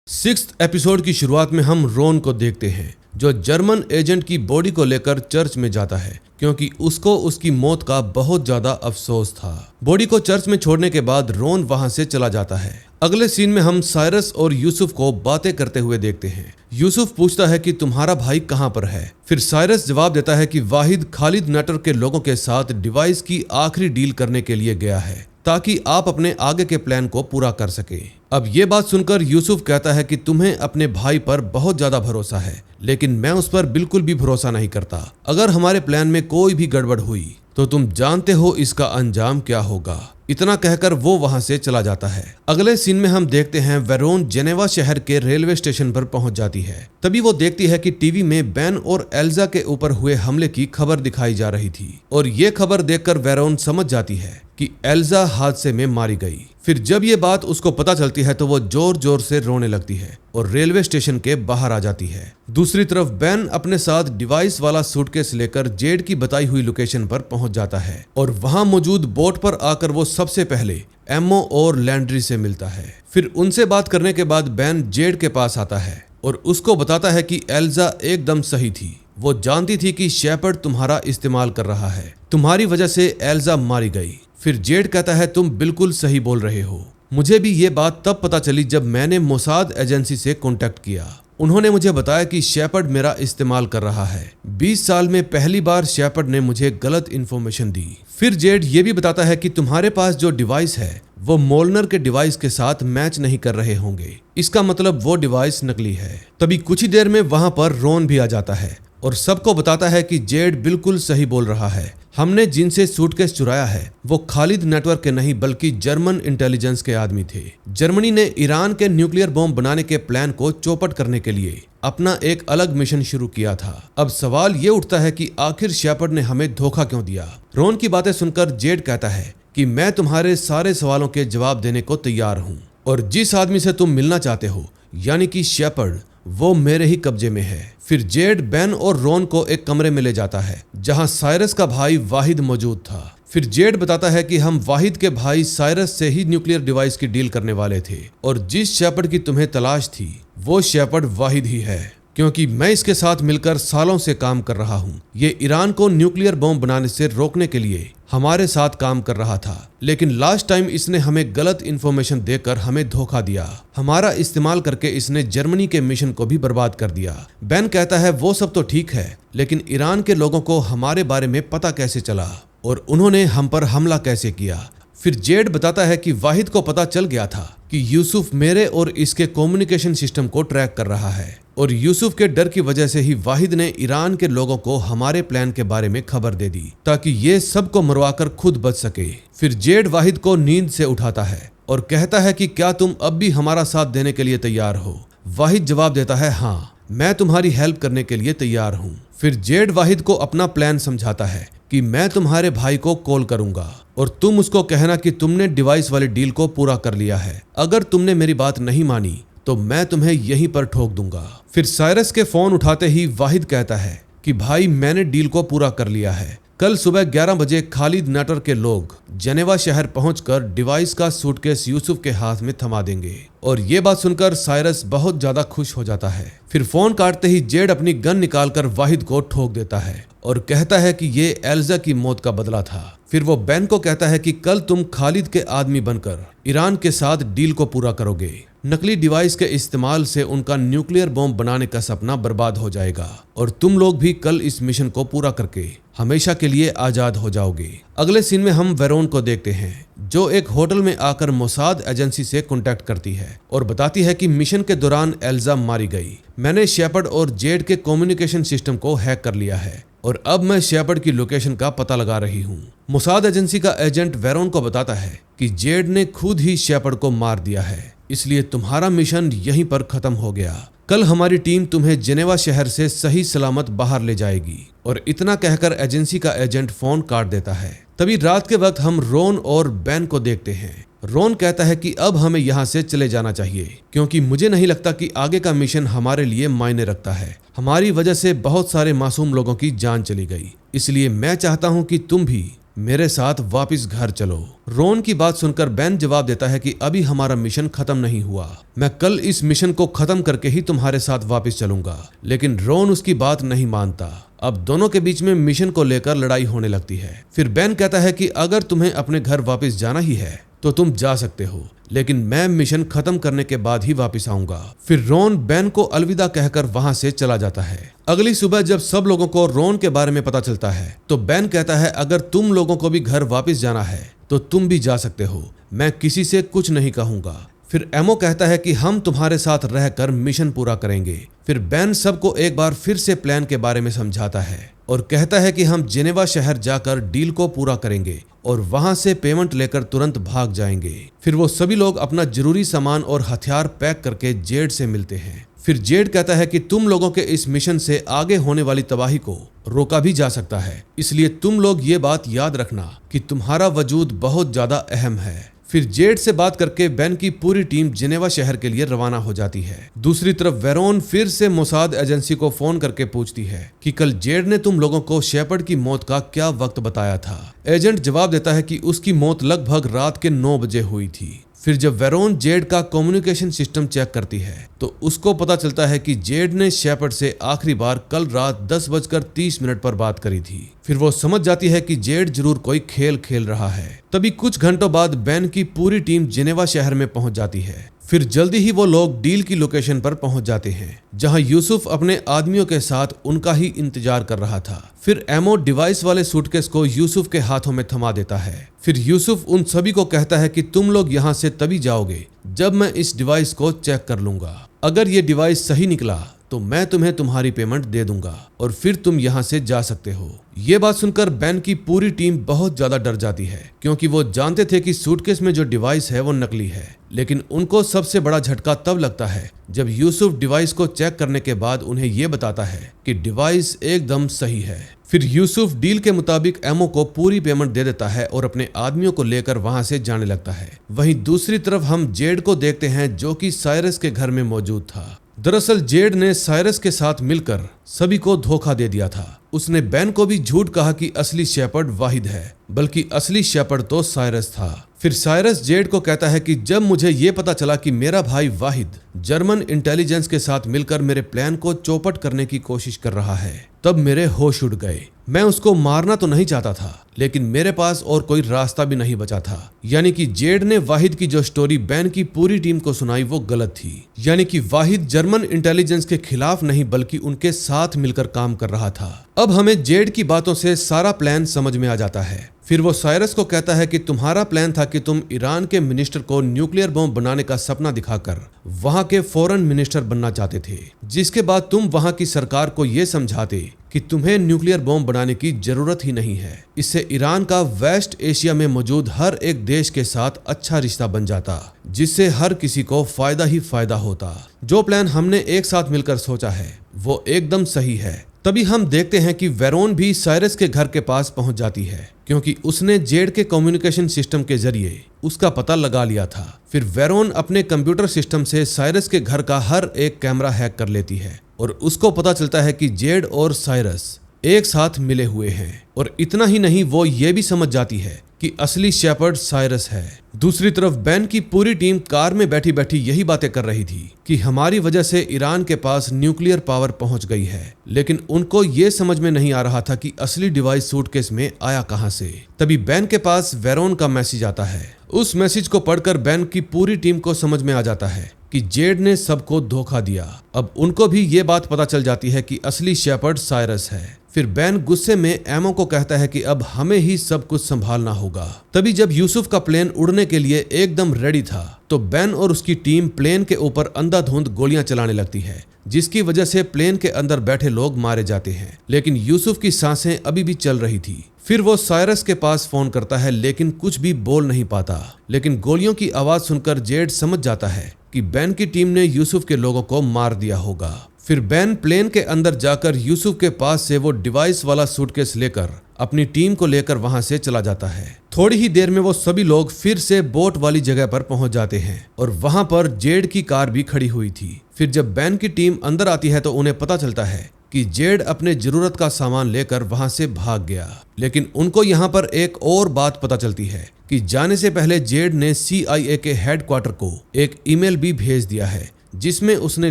6th एपिसोड की शुरुआत में हम रोन को देखते हैं, जो जर्मन एजेंट की बॉडी को लेकर चर्च में जाता है क्योंकि उसको उसकी मौत का बहुत ज्यादा अफसोस था। बॉडी को चर्च में छोड़ने के बाद रोन वहां से चला जाता है। अगले सीन में हम साइरस और यूसुफ को बातें करते हुए देखते हैं। यूसुफ पूछता है कि तुम्हारा भाई कहां पर है। फिर साइरस जवाब देता है कि वाहिद खालिद नेटवर्क के लोगों के साथ डिवाइस की आखिरी डील करने के लिए गया है ताकि आप अपने आगे के प्लान को पूरा कर सके। अब ये बात सुनकर यूसुफ कहता है कि तुम्हें अपने भाई पर बहुत ज्यादा भरोसा है, लेकिन मैं उस पर बिल्कुल भी भरोसा नहीं करता। अगर हमारे प्लान में कोई भी गड़बड़ हुई तो तुम जानते हो इसका अंजाम क्या होगा। इतना कहकर वो वहां से चला जाता है। अगले सीन में हम देखते हैं वेरोन जेनेवा शहर के रेलवे स्टेशन पर पहुंच जाती है। तभी वो देखती है कि टीवी में बेन और एल्जा के ऊपर हुए हमले की खबर दिखाई जा रही थी और ये खबर देखकर वेरोन समझ जाती है कि एल्जा हादसे में मारी गई। फिर जब ये बात उसको पता चलती है तो वो जोर जोर से रोने लगती है और रेलवे स्टेशन के बाहर आ जाती है। दूसरी तरफ बेन अपने साथ डिवाइस वाला सूटकेस लेकर जेड की बताई हुई लोकेशन पर पहुंच जाता है और वहां मौजूद बोट पर आकर वो सबसे पहले एमओ और लैंड्री से मिलता है। फिर उनसे बात करने के बाद बेन जेड के पास आता है और उसको बताता है कि एल्जा एकदम सही थी। वो जानती थी कि शेपर्ड तुम्हारा इस्तेमाल कर रहा है, तुम्हारी वजह से एल्जा मारी गई। फिर जेड कहता है तुम बिल्कुल सही बोल रहे हो। मुझे भी ये बात तब पता चली जब मैंने मोसाद एजेंसी से कांटेक्ट किया। उन्होंने मुझे बताया कि शेपर्ड मेरा इस्तेमाल कर रहा है। 20 साल में पहली बार शेपर्ड ने मुझे गलत इन्फॉर्मेशन दी। फिर जेड ये भी बताता है कि तुम्हारे पास जो डिवाइस है वो मोलनर के डिवाइस के साथ मैच नहीं कर रहे होंगे, इसका मतलब वो डिवाइस नकली है। तभी कुछ ही देर में वहां पर रोन भी आ जाता है और सबको बताता है कि जेड बिल्कुल सही बोल रहा है। हमने जिनसे सूटकेस चुराया है वो खालिद नेटवर्क के नहीं बल्कि जर्मन इंटेलिजेंस के आदमी थे। जर्मनी ने ईरान के न्यूक्लियर बॉम्ब बनाने के प्लान को चौपट करने के लिए अपना एक अलग मिशन शुरू किया था। अब सवाल ये उठता है कि आखिर शेपर्ड ने हमें धोखा क्यों दिया। रोन की बातें सुनकर जेड कहता है कि मैं तुम्हारे सारे सवालों के जवाब देने को तैयार हूँ और जिस आदमी से तुम मिलना चाहते हो यानी कि शेपर्ड, वो मेरे ही कब्जे में है। फिर जेड बेन और रोन को एक कमरे में ले जाता है जहां साइरस का भाई वाहिद मौजूद था। फिर जेड बताता है कि हम वाहिद के भाई साइरस से ही न्यूक्लियर डिवाइस की डील करने वाले थे और जिस शेपर्ड की तुम्हें तलाश थी वो शेपर्ड वाहिद ही है, क्योंकि मैं इसके साथ मिलकर सालों से काम कर रहा हूँ। ये ईरान को न्यूक्लियर बॉम्ब बनाने से रोकने के लिए हमारे साथ काम कर रहा था, लेकिन लास्ट टाइम इसने हमें गलत इन्फॉर्मेशन देकर हमें धोखा दिया। हमारा इस्तेमाल करके इसने जर्मनी के मिशन को भी बर्बाद कर दिया। बेन कहता है वो सब तो ठीक है, लेकिन ईरान के लोगों को हमारे बारे में पता कैसे चला और उन्होंने हम पर हमला कैसे किया। फिर जेड बताता है कि वाहिद को पता चल गया था कि यूसुफ मेरे और इसके कम्युनिकेशन सिस्टम को ट्रैक कर रहा है और यूसुफ के डर की वजह से ही वाहिद ने ईरान के लोगों को हमारे प्लान के बारे में खबर दे दी ताकि ये सबको मरवाकर खुद बच सके। फिर जेड वाहिद को नींद से उठाता है और कहता है कि क्या तुम अब भी हमारा साथ देने के लिए तैयार हो। वाहिद जवाब देता है हाँ, मैं तुम्हारी हेल्प करने के लिए तैयार हूँ। फिर जेड वाहिद को अपना प्लान समझाता है कि मैं तुम्हारे भाई को कॉल करूंगा और तुम उसको कहना कि तुमने डिवाइस वाली डील को पूरा कर लिया है। अगर तुमने मेरी बात नहीं मानी तो मैं तुम्हें यहीं पर ठोक दूंगा। फिर साइरस के फोन उठाते ही वाहिद कहता है कि भाई मैंने डील को पूरा कर लिया है। कल सुबह 11 बजे खालिद नेटवर्क के लोग जेनेवा शहर पहुंचकर डिवाइस का सूटकेस यूसुफ के हाथ में थमा देंगे। और ये बात सुनकर साइरस बहुत ज्यादा खुश हो जाता है। फिर फोन काटते ही जेड अपनी गन निकालकर वाहिद को ठोक देता है और कहता है कि ये एल्जा की मौत का बदला था। फिर वो बेन को कहता है कि कल तुम खालिद के आदमी बनकर ईरान के साथ डील को पूरा करोगे। नकली डिवाइस के इस्तेमाल से उनका न्यूक्लियर बॉम्ब बनाने का सपना बर्बाद हो जाएगा और तुम लोग भी कल इस मिशन को पूरा करके हमेशा के लिए आजाद हो जाओगे। अगले सीन में हम वेरोन को देखते हैं जो एक होटल में आकर मोसाद एजेंसी से कांटेक्ट करती है और बताती है कि मिशन के दौरान एल्जा मारी गई। मैंने शेपर्ड और जेड के कम्युनिकेशन सिस्टम को हैक कर लिया है और अब मैं शेपर्ड की लोकेशन का पता लगा रही हूँ। मोसाद एजेंसी का एजेंट वेरोन को बताता है कि जेड ने खुद ही शेपर्ड को मार दिया है, इसलिए तुम्हारा मिशन यहीं पर खत्म हो गया। कल हमारी टीम तुम्हें जेनेवा शहर से सही सलामत बाहर ले जाएगी। और इतना कहकर एजेंसी का एजेंट फोन काट देता है। तभी रात के वक्त हम रोन और बेन को देखते हैं। रोन कहता है कि अब हमें यहाँ से चले जाना चाहिए क्योंकि मुझे नहीं लगता कि आगे का मिशन हमारे लिए मायने रखता है। हमारी वजह से बहुत सारे मासूम लोगों की जान चली गई, इसलिए मैं चाहता हूँ कि तुम भी मेरे साथ वापस घर चलो। रोन की बात सुनकर बेन जवाब देता है कि अभी हमारा मिशन खत्म नहीं हुआ, मैं कल इस मिशन को खत्म करके ही तुम्हारे साथ वापस चलूंगा। लेकिन रोन उसकी बात नहीं मानता। अब दोनों के बीच में मिशन को लेकर लड़ाई होने लगती है। फिर बेन कहता है कि अगर तुम्हें अपने घर वापस जाना ही है तो तुम जा सकते हो, लेकिन मैं मिशन खत्म करने के बाद ही वापस आऊंगा। फिर रोन बेन को अलविदा कहकर वहां से चला जाता है। अगली सुबह जब सब लोगों को रोन के बारे में पता चलता है तो बेन कहता है अगर तुम लोगों को भी घर वापस जाना है तो तुम भी जा सकते हो, मैं किसी से कुछ नहीं कहूंगा। फिर एमो कहता है कि हम तुम्हारे साथ रहकर मिशन पूरा करेंगे। फिर बेन सबको एक बार फिर से प्लान के बारे में समझाता है और कहता है कि हम जेनेवा शहर जाकर डील को पूरा करेंगे और वहां से पेमेंट लेकर तुरंत भाग जाएंगे। फिर वो सभी लोग अपना जरूरी सामान और हथियार पैक करके जेड से मिलते हैं। फिर जेड कहता है कि तुम लोगों के इस मिशन से आगे होने वाली तबाही को रोका भी जा सकता है, इसलिए तुम लोग ये बात याद रखना कि तुम्हारा वजूद बहुत ज्यादा अहम है। फिर जेड से बात करके बेन की पूरी टीम जेनेवा शहर के लिए रवाना हो जाती है। दूसरी तरफ वेरोन फिर से मोसाद एजेंसी को फोन करके पूछती है कि कल जेड ने तुम लोगों को शेपर्ड की मौत का क्या वक्त बताया था। एजेंट जवाब देता है कि उसकी मौत लगभग रात के 9 बजे हुई थी। फिर जब वेरोन जेड का कम्युनिकेशन सिस्टम चेक करती है तो उसको पता चलता है कि जेड ने शेपर्ड से आखिरी बार कल रात 10:30 पर बात करी थी। फिर वो समझ जाती है कि जेड जरूर कोई खेल खेल रहा है। तभी कुछ घंटों बाद बेन की पूरी टीम जेनेवा शहर में पहुंच जाती है। फिर जल्दी ही वो लोग डील की लोकेशन पर पहुंच जाते हैं जहां यूसुफ अपने आदमियों के साथ उनका ही इंतजार कर रहा था। फिर एमो डिवाइस वाले सूटकेस को यूसुफ के हाथों में थमा देता है। फिर यूसुफ उन सभी को कहता है कि तुम लोग यहाँ से तभी जाओगे जब मैं इस डिवाइस को चेक कर लूंगा। अगर ये डिवाइस सही निकला तो मैं तुम्हें तुम्हारी पेमेंट दे दूंगा और फिर तुम यहाँ से जा सकते हो। ये बात सुनकर बेन की पूरी टीम बहुत ज्यादा डर जाती है क्योंकि वो जानते थे कि सूटकेस में जो डिवाइस है वो नकली है। लेकिन उनको सबसे बड़ा झटका तब लगता है जब यूसुफ डिवाइस को चेक करने के बाद उन्हें ये बताता है कि डिवाइस एकदम सही है। फिर यूसुफ डील के मुताबिक एमो को पूरी पेमेंट दे देता है और अपने आदमियों को लेकर वहां से जाने लगता है। वहीं दूसरी तरफ हम जेड को देखते हैं जो कि साइरस के घर में मौजूद था। दरअसल जेड ने साइरस के साथ मिलकर सभी को धोखा दे दिया था। उसने बेन को भी झूठ कहा कि असली शेपर्ड वाहिद है, बल्कि असली शेपर्ड तो साइरस था। फिर साइरस जेड को कहता है कि जब मुझे ये पता चला कि मेरा भाई वाहिद जर्मन इंटेलिजेंस के साथ मिलकर मेरे प्लान को चौपट करने की कोशिश कर रहा है तब मेरे होश उड़ गए। मैं उसको मारना तो नहीं चाहता था, लेकिन मेरे पास और कोई रास्ता भी नहीं बचा था। यानी कि जेड ने वाहिद की जो स्टोरी बेन की पूरी टीम को सुनाई वो गलत थी। यानी कि वाहिद जर्मन इंटेलिजेंस के खिलाफ नहीं बल्कि उनके साथ मिलकर काम कर रहा था। अब हमें जेड की बातों से सारा प्लान समझ में आ जाता है। फिर वो साइरस को कहता है कि तुम्हारा प्लान था कि तुम ईरान के मिनिस्टर को न्यूक्लियर बॉम्ब बनाने का सपना दिखाकर वहां के फॉरेन मिनिस्टर बनना चाहते थे, जिसके बाद तुम वहां की सरकार को ये समझाते कि तुम्हें न्यूक्लियर बॉम्ब बनाने की जरूरत ही नहीं है। इससे ईरान का वेस्ट एशिया में मौजूद हर एक देश के साथ अच्छा रिश्ता बन जाता, जिससे हर किसी को फायदा ही फायदा होता। जो प्लान हमने एक साथ मिलकर सोचा है वो एकदम सही है। तभी हम देखते हैं कि वेरोन भी साइरस के घर के पास पहुंच जाती है क्योंकि उसने जेड के कम्युनिकेशन सिस्टम के जरिए उसका पता लगा लिया था। फिर वेरोन अपने कंप्यूटर सिस्टम से साइरस के घर का हर एक कैमरा हैक कर लेती है और उसको पता चलता है कि जेड और साइरस एक साथ मिले हुए हैं। और इतना ही नहीं, वो ये भी समझ जाती है कि असली शेपर्ड साइरस है। दूसरी तरफ बेन की पूरी टीम कार में बैठी बैठी यही बातें कर रही थी कि हमारी वजह से ईरान के पास न्यूक्लियर पावर पहुंच गई है, लेकिन उनको ये समझ में नहीं आ रहा था कि असली डिवाइस सूटकेस में आया कहां से। तभी बेन के पास वेरोन का मैसेज आता है। उस मैसेज को पढ़कर बेन की पूरी टीम को समझ में आ जाता है कि जेड ने सबको धोखा दिया। अब उनको भी ये बात पता चल जाती है कि असली शेपर्ड साइरस है। फिर बेन गुस्से में एमो को कहता है कि अब हमें ही सब कुछ संभालना होगा। तभी जब यूसुफ का प्लेन उड़ने के लिए एकदम रेडी था तो बेन और उसकी टीम प्लेन के ऊपर अंधाधुंध गोलियां चलाने लगती है, जिसकी वजह से प्लेन के अंदर बैठे लोग मारे जाते हैं। लेकिन यूसुफ की सांसें अभी भी चल रही थी। फिर वो साइरस के पास फोन करता है, लेकिन कुछ भी बोल नहीं पाता। लेकिन गोलियों की आवाज सुनकर जेड समझ जाता है कि बेन की टीम ने यूसुफ के लोगों को मार दिया होगा। फिर बेन प्लेन के अंदर जाकर यूसुफ के पास से वो डिवाइस वाला सूटकेस लेकर अपनी टीम को लेकर वहां से चला जाता है। थोड़ी ही देर में वो सभी लोग फिर से बोट वाली जगह पर पहुंच जाते हैं और वहां पर जेड की कार भी खड़ी हुई थी। फिर जब बेन की टीम अंदर आती है तो उन्हें पता चलता है कि जेड अपने जरूरत का सामान लेकर वहां से भाग गया। लेकिन उनको यहाँ पर एक और बात पता चलती है कि जाने से पहले जेड ने CIA के हेडक्वार्टर को एक ईमेल भी भेज दिया है, जिसमें उसने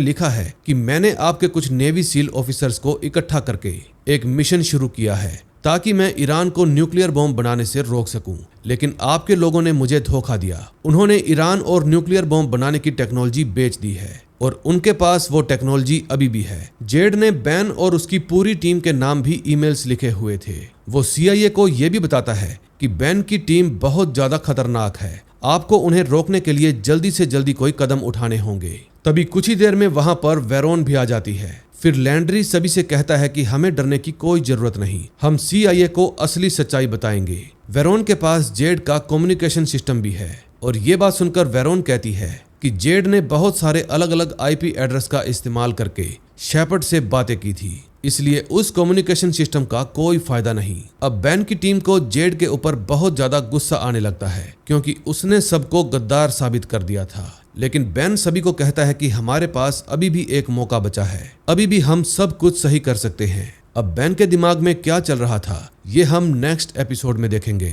लिखा है कि मैंने आपके कुछ नेवी सील ऑफिसर्स को इकट्ठा करके एक मिशन शुरू किया है ताकि मैं ईरान को न्यूक्लियर बॉम्ब बनाने से रोक सकूं, लेकिन आपके लोगों ने मुझे धोखा दिया। उन्होंने ईरान और न्यूक्लियर बॉम्ब बनाने की टेक्नोलॉजी बेच दी है और उनके पास वो टेक्नोलॉजी अभी भी है। जेड ने बेन और उसकी पूरी टीम के नाम भी ईमेल्स लिखे हुए थे। वो CIA को ये भी बताता है कि बेन की टीम बहुत ज्यादा खतरनाक है, आपको उन्हें रोकने के लिए जल्दी से जल्दी कोई कदम उठाने होंगे। तभी कुछ ही देर में वहां पर वेरोन भी आ जाती है। फिर लैंड्री सभी से कहता है कि हमें डरने की कोई जरूरत नहीं, हम CIA को असली सच्चाई बताएंगे। वेरोन के पास जेड का कम्युनिकेशन सिस्टम भी है और ये बात सुनकर वेरोन कहती है कि जेड ने बहुत सारे अलग अलग IP एड्रेस का इस्तेमाल करके शेपर्ड से बातें की थी, इसलिए उस कम्युनिकेशन सिस्टम का कोई फायदा नहीं। अब बेन की टीम को जेड के ऊपर बहुत ज्यादा गुस्सा आने लगता है क्योंकि उसने सबको गद्दार साबित कर दिया था। लेकिन बेन सभी को कहता है कि हमारे पास अभी भी एक मौका बचा है, अभी भी हम सब कुछ सही कर सकते हैं। अब बेन के दिमाग में क्या चल रहा था ये हम नेक्स्ट एपिसोड में देखेंगे।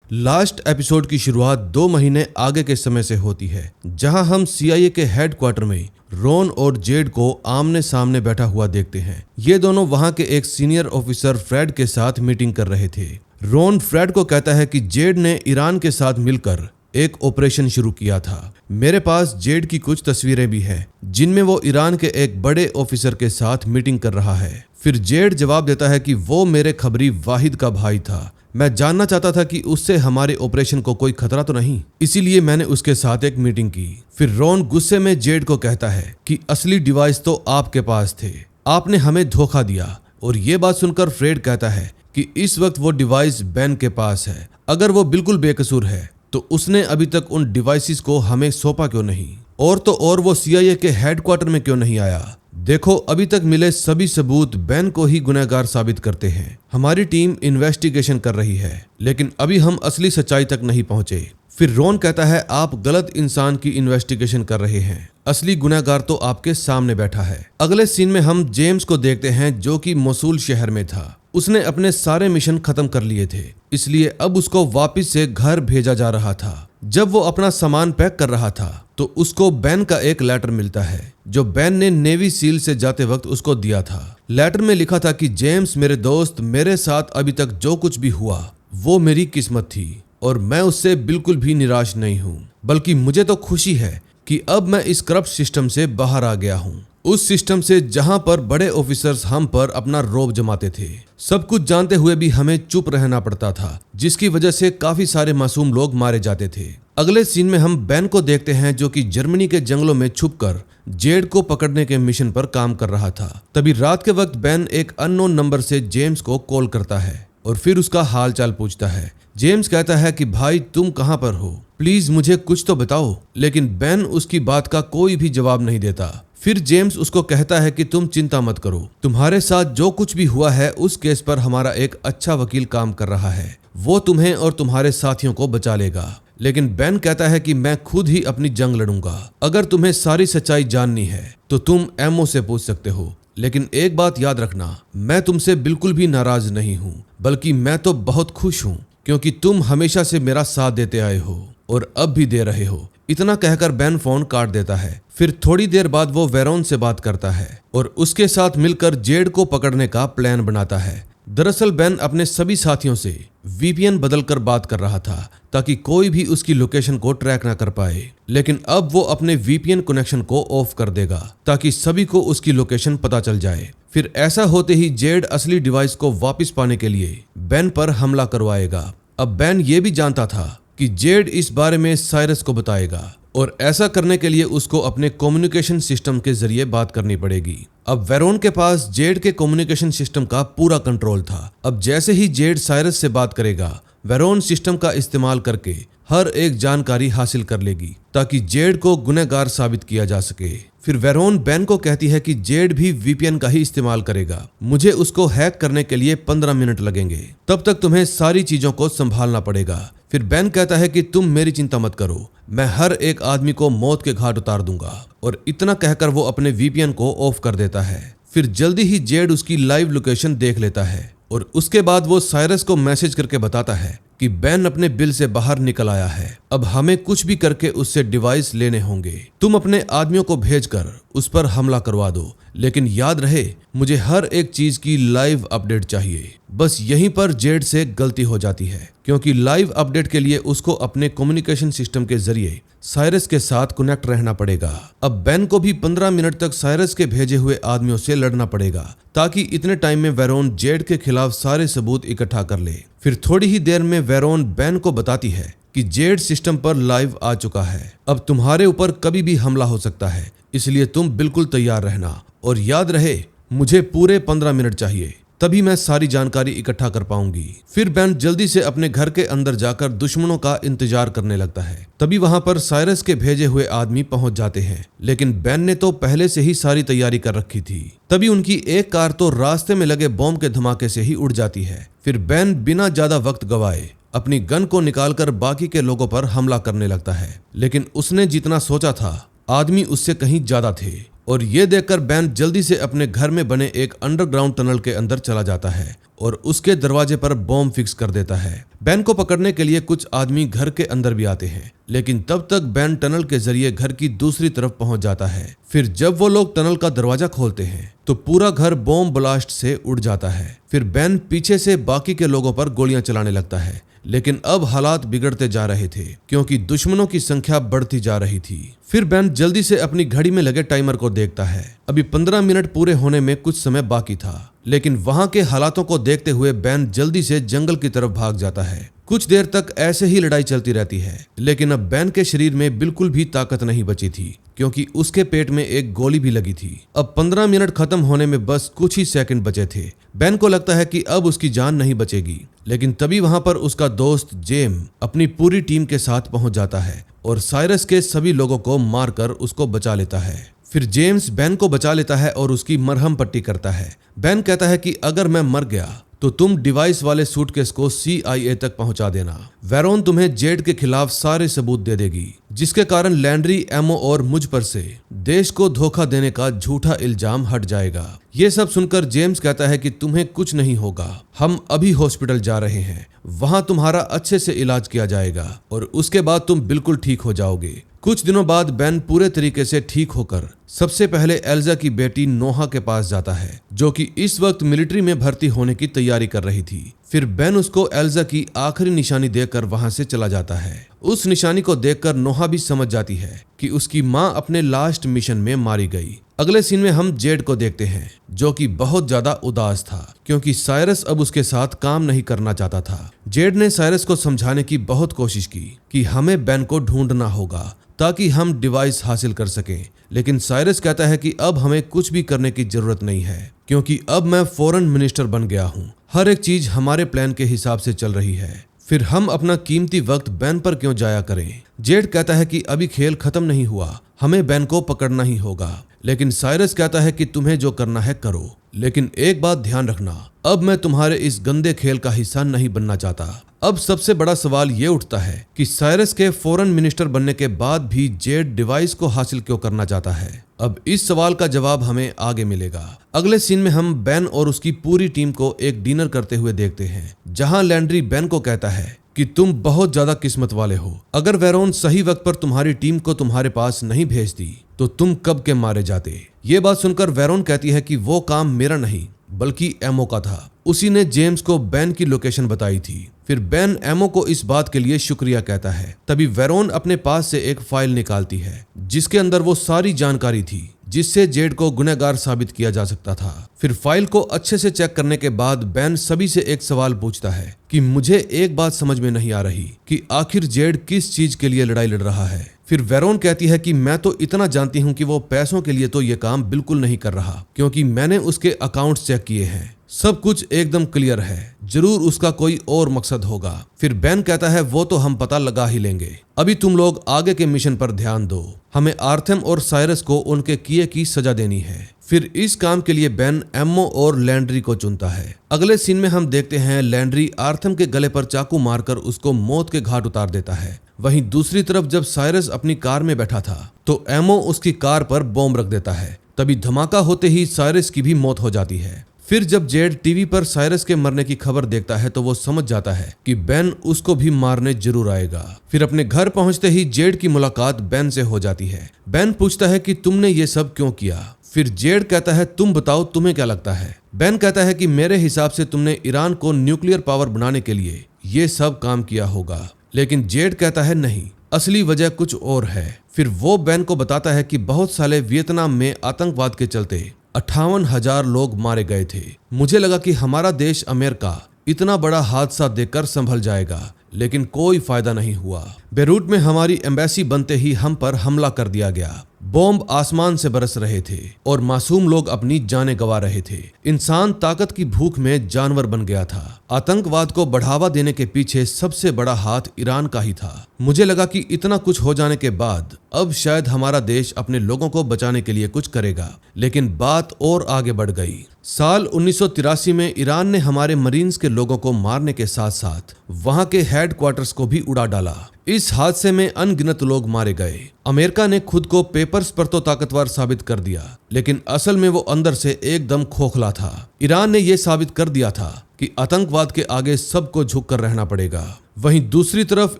लास्ट एपिसोड की शुरुआत 2 महीने आगे के समय से होती है, जहां हम CIA के हेडक्वार्टर में रॉन और जेड को आमने सामने बैठा हुआ देखते हैं। ये दोनों वहां के एक सीनियर ऑफिसर फ्रेड के साथ मीटिंग कर रहे थे। रॉन फ्रेड को कहता है कि जेड ने ईरान के साथ मिलकर एक ऑपरेशन शुरू किया था। मेरे पास जेड की कुछ तस्वीरें भी हैं जिनमें वो ईरान के एक बड़े ऑफिसर के साथ मीटिंग कर रहा है। फिर जेड जवाब देता है कि वो मेरे खबरी वाहिद का भाई था, मैं जानना चाहता था कि उससे हमारे ऑपरेशन को कोई खतरा तो नहीं, इसीलिए मैंने उसके साथ एक मीटिंग की। फिर रॉन गुस्से में जेड को कहता है कि असली डिवाइस तो आपके पास थे, आपने हमें धोखा दिया। और ये बात सुनकर फ्रेड कहता है कि इस वक्त वो डिवाइस बेन के पास है, अगर वो बिल्कुल बेकसूर है तो उसने अभी तक उन डिवाइसेस को हमें सौंपा क्यों नहीं, और तो और वो CIA के हेडक्वार्टर में क्यों नहीं आया। देखो अभी तक मिले सभी सबूत बेन को ही गुनहगार साबित करते हैं। हमारी टीम इन्वेस्टिगेशन कर रही है, लेकिन अभी हम असली सच्चाई तक नहीं पहुंचे। फिर रॉन कहता है आप गलत इंसान की इन्वेस्टिगेशन कर रहे हैं, असली गुनहगार तो आपके सामने बैठा है। अगले सीन में हम जेम्स को देखते हैं जो कि मोसूल शहर में था। उसने अपने सारे मिशन खत्म कर लिए थे, इसलिए अब उसको वापस से घर भेजा जा रहा था। जब वो अपना सामान पैक कर रहा था तो उसको बेन का एक लेटर मिलता है जो बेन ने नेवी सील से जाते वक्त उसको दिया था। लेटर में लिखा था कि जेम्स मेरे दोस्त, मेरे साथ अभी तक जो कुछ भी हुआ वो मेरी किस्मत थी और मैं उससे बिल्कुल भी निराश नहीं हूँ, बल्कि मुझे तो खुशी है कि अब मैं इस करप्ट सिस्टम से बाहर आ गया हूँ, उस सिस्टम से जहां पर बड़े ऑफिसर्स हम पर अपना रौब जमाते थे। सब कुछ जानते हुए भी हमें चुप रहना पड़ता था, जिसकी वजह से काफी सारे मासूम लोग मारे जाते थे। अगले सीन में हम बेन को देखते हैं जो कि जर्मनी के जंगलों में छुपकर जेड को पकड़ने के मिशन पर काम कर रहा था। तभी रात के वक्त बेन एक अननोन नंबर से जेम्स को कॉल करता है और फिर उसका हाल चाल पूछता है। जेम्स कहता है कि भाई तुम कहां पर हो, प्लीज मुझे कुछ तो बताओ, लेकिन बेन उसकी बात का कोई भी जवाब नहीं देता। फिर जेम्स उसको कहता है कि तुम चिंता मत करो, तुम्हारे साथ जो कुछ भी हुआ है उस केस पर हमारा एक अच्छा वकील काम कर रहा है, वो तुम्हें और तुम्हारे साथियों को बचा लेगा। लेकिन बेन कहता है कि मैं खुद ही अपनी जंग लड़ूंगा, अगर तुम्हें सारी सच्चाई जाननी है तो तुम एमओ से पूछ सकते हो, लेकिन एक बात याद रखना, मैं तुमसे बिल्कुल भी नाराज नहीं हूँ, बल्कि मैं तो बहुत खुश हूँ, क्योंकि तुम हमेशा से मेरा साथ देते आए हो और अब भी दे रहे हो। इतना कहकर बेन फोन काट देता है। फिर थोड़ी देर बाद वो वेरोन से बात करता है और उसके साथ मिलकर जेड को पकड़ने का प्लान बनाता है। दरअसल बेन अपने सभी साथियों से वीपीएन बदलकर बात कर रहा था ताकि कोई भी उसकी लोकेशन को ट्रैक ना कर पाए, लेकिन अब वो अपने वीपीएन कनेक्शन को ऑफ कर देगा ताकि सभी को उसकी लोकेशन पता चल जाए। फिर ऐसा होते ही जेड असली डिवाइस को वापस पाने के लिए बेन पर हमला करवाएगा। अब बेन ये भी जानता था कि जेड इस बारे में साइरस को बताएगा और ऐसा करने के लिए उसको अपने कम्युनिकेशन सिस्टम के जरिए बात करनी पड़ेगी। अब वेरोन के पास जेड के कम्युनिकेशन सिस्टम का पूरा कंट्रोल था। अब जैसे ही जेड साइरस से बात करेगा, वेरोन सिस्टम का इस्तेमाल करके हर एक जानकारी हासिल कर लेगी ताकि जेड को गुनहगार साबित किया जा सके। फिर वेरोन बेन को कहती है कि जेड भी वीपीएन का ही इस्तेमाल करेगा, मुझे उसको हैक करने के लिए 15 मिनट लगेंगे, तब तक तुम्हें सारी चीजों को संभालना पड़ेगा। फिर बेन कहता है कि तुम मेरी चिंता मत करो, मैं हर एक आदमी को मौत के घाट उतार दूंगा, और इतना कहकर वो अपने वीपीएन को ऑफ कर देता है। फिर जल्दी ही जेड उसकी लाइव लोकेशन देख लेता है और उसके बाद वो साइरस को मैसेज करके बताता है कि बेन अपने बिल से बाहर निकल आया है, अब हमें कुछ भी करके उससे डिवाइस लेने होंगे। तुम अपने आदमियों को भेजकर उस पर हमला करवा दो, लेकिन याद रहे मुझे हर एक चीज की लाइव अपडेट चाहिए। बस यहीं पर जेड से गलती हो जाती है, क्योंकि लाइव अपडेट के लिए उसको अपने कम्युनिकेशन सिस्टम के जरिए साइरस के साथ कनेक्ट रहना पड़ेगा। अब बेन को भी 15 मिनट तक साइरस के भेजे हुए आदमियों से लड़ना पड़ेगा ताकि इतने टाइम में वेरोन जेड के खिलाफ सारे सबूत इकट्ठा कर ले। फिर थोड़ी ही देर में वेरोन बेन को बताती है कि जेड सिस्टम पर लाइव आ चुका है, अब तुम्हारे ऊपर कभी भी हमला हो सकता है, इसलिए तुम बिल्कुल तैयार रहना और याद रहे मुझे पूरे 15 मिनट चाहिए, तभी मैं सारी जानकारी इकट्ठा कर पाऊंगी। फिर बेन जल्दी से अपने घर के अंदर जाकर दुश्मनों का इंतजार करने लगता है। तभी वहां पर साइरस के भेजे हुए आदमी पहुंच जाते हैं, लेकिन बेन ने तो पहले से ही सारी तैयारी कर रखी थी। तभी उनकी एक कार तो रास्ते में लगे बॉम्ब के धमाके से ही उड़ जाती है। फिर बेन बिना ज्यादा वक्त गवाए अपनी गन को निकालकर बाकी के लोगों पर हमला करने लगता है, लेकिन उसने जितना सोचा था आदमी उससे कहीं ज्यादा थे, और ये देखकर बेन जल्दी से अपने घर में बने एक अंडरग्राउंड टनल के अंदर चला जाता है और उसके दरवाजे पर बॉम्ब फिक्स कर देता है। बेन को पकड़ने के लिए कुछ आदमी घर के अंदर भी आते हैं, लेकिन तब तक बेन टनल के जरिए घर की दूसरी तरफ पहुंच जाता है। फिर जब वो लोग टनल का दरवाजा खोलते हैं तो पूरा घर बॉम्ब ब्लास्ट से उड़ जाता है। फिर बेन पीछे से बाकी के लोगों पर गोलियां चलाने लगता है, लेकिन अब हालात बिगड़ते जा रहे थे क्योंकि दुश्मनों की संख्या बढ़ती जा रही थी। फिर बेन जल्दी से अपनी घड़ी में लगे टाइमर को देखता है। अभी 15 मिनट पूरे होने में कुछ समय बाकी था, लेकिन वहां के हालातों को देखते हुए बेन जल्दी से जंगल की तरफ भाग जाता है। कुछ देर तक ऐसे ही लड़ाई चलती रहती है, लेकिन अब बेन के शरीर में बिल्कुल भी ताकत नहीं बची थी क्योंकि उसके पेट में एक गोली भी लगी थी। अब 15 मिनट खत्म होने में बस कुछ ही सेकंड बचे थे। बेन को लगता है कि अब उसकी जान नहीं बचेगी, लेकिन तभी वहां पर उसका दोस्त जेम अपनी पूरी टीम के साथ पहुंच जाता है और साइरस के सभी लोगों को मारकर उसको बचा लेता है। फिर जेम्स बेन को बचा लेता है और उसकी मरहम पट्टी करता है। बेन कहता है कि अगर मैं मर गया तो तुम डिवाइस वाले सूटकेस को CIA तक पहुंचा देना। वेरोन तुम्हें जेड के खिलाफ सारे सबूत दे देगी, जिसके कारण लैंड्री, एमओ और मुझ पर से देश को धोखा देने का झूठा इल्जाम हट जाएगा। ये सब सुनकर जेम्स कहता है कि तुम्हें कुछ नहीं होगा, हम अभी हॉस्पिटल जा रहे हैं, वहां तुम्हारा अच्छे से इलाज किया जाएगा और उसके बाद तुम बिल्कुल ठीक हो जाओगे। कुछ दिनों बाद बेन पूरे तरीके से ठीक होकर सबसे पहले एल्जा की बेटी नोहा के पास जाता है, जो कि इस वक्त मिलिट्री में भर्ती होने की तैयारी कर रही थी। फिर बेन उसको एल्जा की आखिरी निशानी देकर वहां से चला जाता है। उस निशानी को देखकर नोहा भी समझ जाती है कि उसकी माँ अपने लास्ट मिशन में मारी गई। अगले सीन में हम जेड को देखते हैं, जो कि बहुत ज्यादा उदास था क्योंकि साइरस अब उसके साथ काम नहीं करना चाहता था। जेड ने साइरस को समझाने की बहुत कोशिश की कि हमें बेन को ढूंढना होगा ताकि हम डिवाइस हासिल कर सकें, लेकिन साइरस कहता है कि अब हमें कुछ भी करने की जरूरत नहीं है क्योंकि अब मैं फॉरेन मिनिस्टर बन गया हूँ, हर एक चीज हमारे प्लान के हिसाब से चल रही है, फिर हम अपना कीमती वक्त बेन पर क्यों जाया करें। जेड कहता है कि अभी खेल खत्म नहीं हुआ, हमें बेन को पकड़ना ही होगा, लेकिन साइरस कहता है कि तुम्हें जो करना है करो, लेकिन एक बात ध्यान रखना, अब मैं तुम्हारे इस गंदे खेल का हिस्सा नहीं बनना चाहता। अब सबसे बड़ा सवाल ये उठता है कि साइरस के फॉरेन मिनिस्टर बनने के बाद भी जेड डिवाइस को हासिल क्यों करना चाहता है। अब इस सवाल का जवाब हमें आगे मिलेगा। अगले सीन में हम बेन और उसकी पूरी टीम को एक डिनर करते हुए देखते हैं, जहां लैंड्री बेन को कहता है कि तुम बहुत ज्यादा किस्मत वाले हो। अगर वेरोन सही वक्त पर तुम्हारी टीम को तुम्हारे पास नहीं भेजती तो तुम कब के मारे जाते। ये बात सुनकर वेरोन कहती है कि वो काम मेरा नहीं बल्कि एमओ का था। उसी ने जेम्स को बेन की लोकेशन बताई थी। फिर बेन एमओ को इस बात के लिए शुक्रिया कहता है। तभी वेरोन अपने पास से एक फाइल निकालती है जिसके अंदर वो सारी जानकारी थी जिससे जेड को गुनहगार साबित किया जा सकता था। फिर फाइल को अच्छे से चेक करने के बाद बेन सभी से एक सवाल पूछता है कि मुझे एक बात समझ में नहीं आ रही कि आखिर जेड किस चीज के लिए लड़ाई लड़ रहा है। फिर वेरोन कहती है कि मैं तो इतना जानती हूँ कि वो पैसों के लिए तो ये काम बिल्कुल नहीं कर रहा, क्योंकि मैंने उसके अकाउंट्स चेक किए हैं, सब कुछ एकदम क्लियर है, जरूर उसका कोई और मकसद होगा। फिर बेन कहता है वो तो हम पता लगा ही लेंगे, अभी तुम लोग आगे के मिशन पर ध्यान दो, हमें आर्थम और साइरस को उनके किए की सजा देनी है। फिर इस काम के लिए बेन एम्मो और लैंड्री को चुनता है। अगले सीन में हम देखते हैं लैंड्री आर्थम के गले पर चाकू मारकर उसको मौत के घाट उतार देता है। वहीं दूसरी तरफ जब साइरस अपनी कार में बैठा था तो एमो उसकी कार पर बॉम्ब रख देता है। तभी धमाका होते ही साइरस की भी मौत हो जाती है। फिर जब जेड टीवी पर साइरस के मरने की खबर देखता है तो वो समझ जाता है कि बेन उसको भी मारने जरूर आएगा। फिर अपने घर पहुंचते ही जेड की मुलाकात बेन से हो जाती है। बेन पूछता है कि तुमने ये सब क्यों किया। फिर जेड कहता है तुम बताओ तुम्हें क्या लगता है। बेन कहता है कि मेरे हिसाब से तुमने ईरान को न्यूक्लियर पावर बनाने के लिए ये सब काम किया होगा। लेकिन जेड कहता है नहीं, असली वजह कुछ और है। फिर वो बेन को बताता है कि बहुत साले वियतनाम में आतंकवाद के चलते 58,000 लोग मारे गए थे। मुझे लगा कि हमारा देश अमेरिका इतना बड़ा हादसा देखकर संभल जाएगा, लेकिन कोई फायदा नहीं हुआ। बेरूट में हमारी एम्बेसी बनते ही हम पर हमला कर दिया गया। बॉम्ब आसमान से बरस रहे थे और मासूम लोग अपनी जानें गंवा रहे थे। इंसान ताकत की भूख में जानवर बन गया था। आतंकवाद को बढ़ावा देने के पीछे सबसे बड़ा हाथ ईरान का ही था। मुझे लगा कि इतना कुछ हो जाने के बाद अब शायद हमारा देश अपने लोगों को बचाने के लिए कुछ करेगा, लेकिन बात और आगे बढ़ गई। साल 1983 में ईरान ने हमारे मरीन्स के लोगों को मारने के साथ साथ वहां के हेडक्वार्टर्स को भी उड़ा डाला। इस हादसे में अनगिनत लोग मारे गए। अमेरिका ने खुद को पेपर्स पर तो ताकतवर साबित कर दिया, लेकिन असल में वो अंदर से एकदम खोखला था। ईरान ने यह साबित कर दिया था कि आतंकवाद के आगे सबको झुककर रहना पड़ेगा। वहीं दूसरी तरफ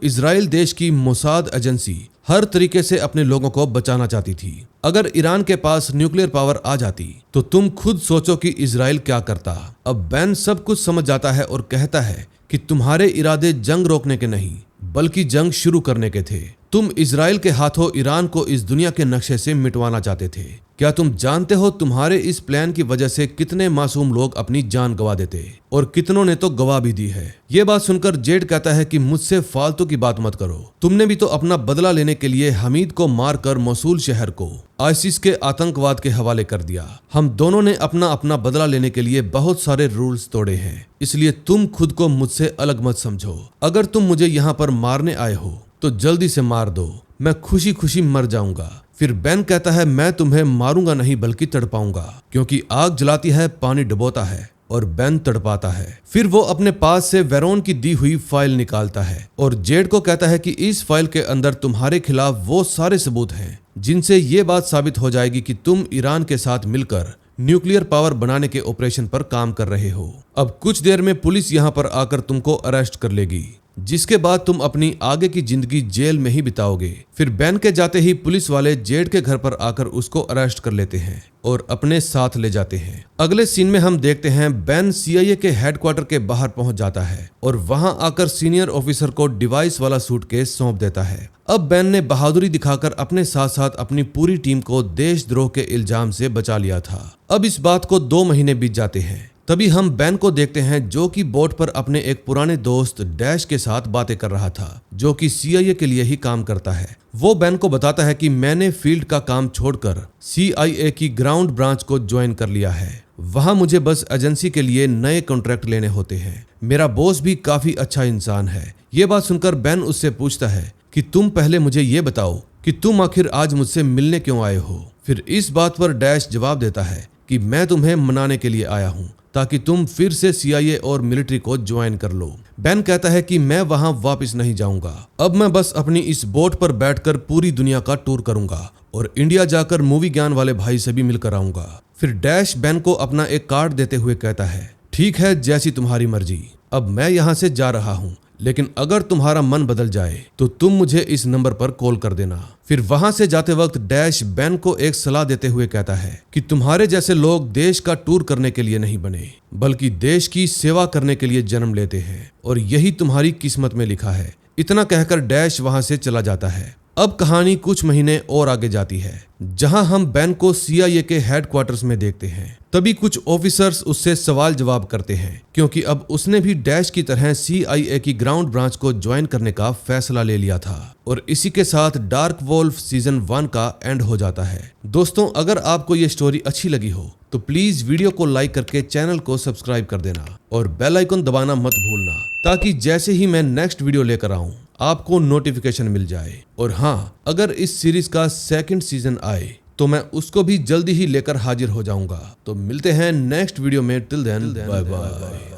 इजराइल देश की मोसाद एजेंसी हर तरीके से अपने लोगों को बचाना चाहती थी। अगर ईरान के पास न्यूक्लियर पावर आ जाती तो तुम खुद सोचो कि इजराइल क्या करता। अब बेन सब कुछ समझ जाता है और कहता है कि तुम्हारे इरादे जंग रोकने के नहीं बल्कि जंग शुरू करने के थे। तुम इजराइल के हाथों ईरान को इस दुनिया के नक्शे से मिटवाना चाहते थे। क्या तुम जानते हो तुम्हारे इस प्लान की वजह से कितने मासूम लोग अपनी जान गंवा देते और कितनों ने तो गवा भी दी है। ये बात सुनकर जेड कहता है कि मुझसे फालतू की बात मत करो। तुमने भी तो अपना बदला लेने के लिए हमीद को मारकर मोसूल शहर को आईसिस के आतंकवाद के हवाले कर दिया। हम दोनों ने अपना अपना बदला लेने के लिए बहुत सारे रूल्स तोड़े हैं, इसलिए तुम खुद को मुझसे अलग मत समझो। अगर तुम मुझे यहाँ पर मारने आए हो तो जल्दी से मार दो, मैं खुशी खुशी मर जाऊंगा। फिर बेन कहता है मैं तुम्हें मारूंगा नहीं बल्कि तड़पाऊंगा, क्योंकि आग जलाती है पानी डुबोता है और बेन तड़पाता है। फिर वो अपने पास से वेरोन की दी हुई फाइल निकालता है और जेड को कहता है कि इस फाइल के अंदर तुम्हारे खिलाफ वो सारे सबूत हैं जिनसे ये बात साबित हो जाएगी कि तुम ईरान के साथ मिलकर न्यूक्लियर पावर बनाने के ऑपरेशन पर काम कर रहे हो। अब कुछ देर में पुलिस यहाँ पर आकर तुमको अरेस्ट कर लेगी, जिसके बाद तुम अपनी आगे की जिंदगी जेल में ही बिताओगे। फिर बेन के जाते ही पुलिस वाले जेड के घर पर आकर उसको अरेस्ट कर लेते हैं और अपने साथ ले जाते हैं। अगले सीन में हम देखते हैं बेन सीआईए के हेडक्वार्टर के बाहर पहुंच जाता है और वहां आकर सीनियर ऑफिसर को डिवाइस वाला सूटकेस सौंप देता है। अब बेन ने बहादुरी दिखाकर अपने साथ साथ अपनी पूरी टीम को देशद्रोह के इल्जाम से बचा लिया था। अब इस बात को 2 महीने बीत जाते हैं। तभी हम बेन को देखते हैं जो कि बोट पर अपने एक पुराने दोस्त डैश के साथ बातें कर रहा था, जो कि सीआईए के लिए ही काम करता है। वो बेन को बताता है कि मैंने फील्ड का काम छोड़कर सीआईए की ग्राउंड ब्रांच को ज्वाइन कर लिया है। वहां मुझे बस एजेंसी के लिए नए कॉन्ट्रैक्ट लेने होते हैं। मेरा बॉस भी काफी अच्छा इंसान है। ये बात सुनकर बेन उससे पूछता है कि तुम पहले मुझे ये बताओ कि तुम आखिर आज मुझसे मिलने क्यों आए हो। फिर इस बात पर डैश जवाब देता है कि मैं तुम्हें मनाने के लिए आया हूँ ताकि तुम फिर से सीआईए और मिलिट्री को ज्वाइन कर लो। बेन कहता है कि मैं वहां वापस नहीं जाऊंगा, अब मैं बस अपनी इस बोट पर बैठकर पूरी दुनिया का टूर करूंगा और इंडिया जाकर मूवी ज्ञान वाले भाई से भी मिलकर आऊंगा। फिर डैश बेन को अपना एक कार्ड देते हुए कहता है, ठीक है, जैसी तुम्हारी मर्जी, अब मैं यहाँ से जा रहा हूँ, लेकिन अगर तुम्हारा मन बदल जाए तो तुम मुझे इस नंबर पर कॉल कर देना। फिर वहां से जाते वक्त डैश बेन को एक सलाह देते हुए कहता है कि तुम्हारे जैसे लोग देश का टूर करने के लिए नहीं बने, बल्कि देश की सेवा करने के लिए जन्म लेते हैं, और यही तुम्हारी किस्मत में लिखा है। इतना कहकर डैश वहां से चला जाता है। अब कहानी कुछ महीने और आगे जाती है, जहां हम बेन को CIA के हेडक्वार्टर्स में देखते हैं। तभी कुछ ऑफिसर्स उससे सवाल जवाब करते हैं, क्योंकि अब उसने भी डैश की तरह CIA की ग्राउंड ब्रांच को ज्वाइन करने का फैसला ले लिया था। और इसी के साथ डार्क वोल्फ सीजन 1 का एंड हो जाता है। दोस्तों, अगर आपको ये स्टोरी अच्छी लगी हो तो प्लीज वीडियो को लाइक करके चैनल को सब्सक्राइब कर देना और बेल आइकन दबाना मत भूलना, ताकि जैसे ही मैं नेक्स्ट वीडियो लेकर आऊं आपको नोटिफिकेशन मिल जाए। और हाँ, अगर इस सीरीज का सेकंड सीजन आए तो मैं उसको भी जल्दी ही लेकर हाजिर हो जाऊंगा। तो मिलते हैं नेक्स्ट वीडियो में। Till then bye bye.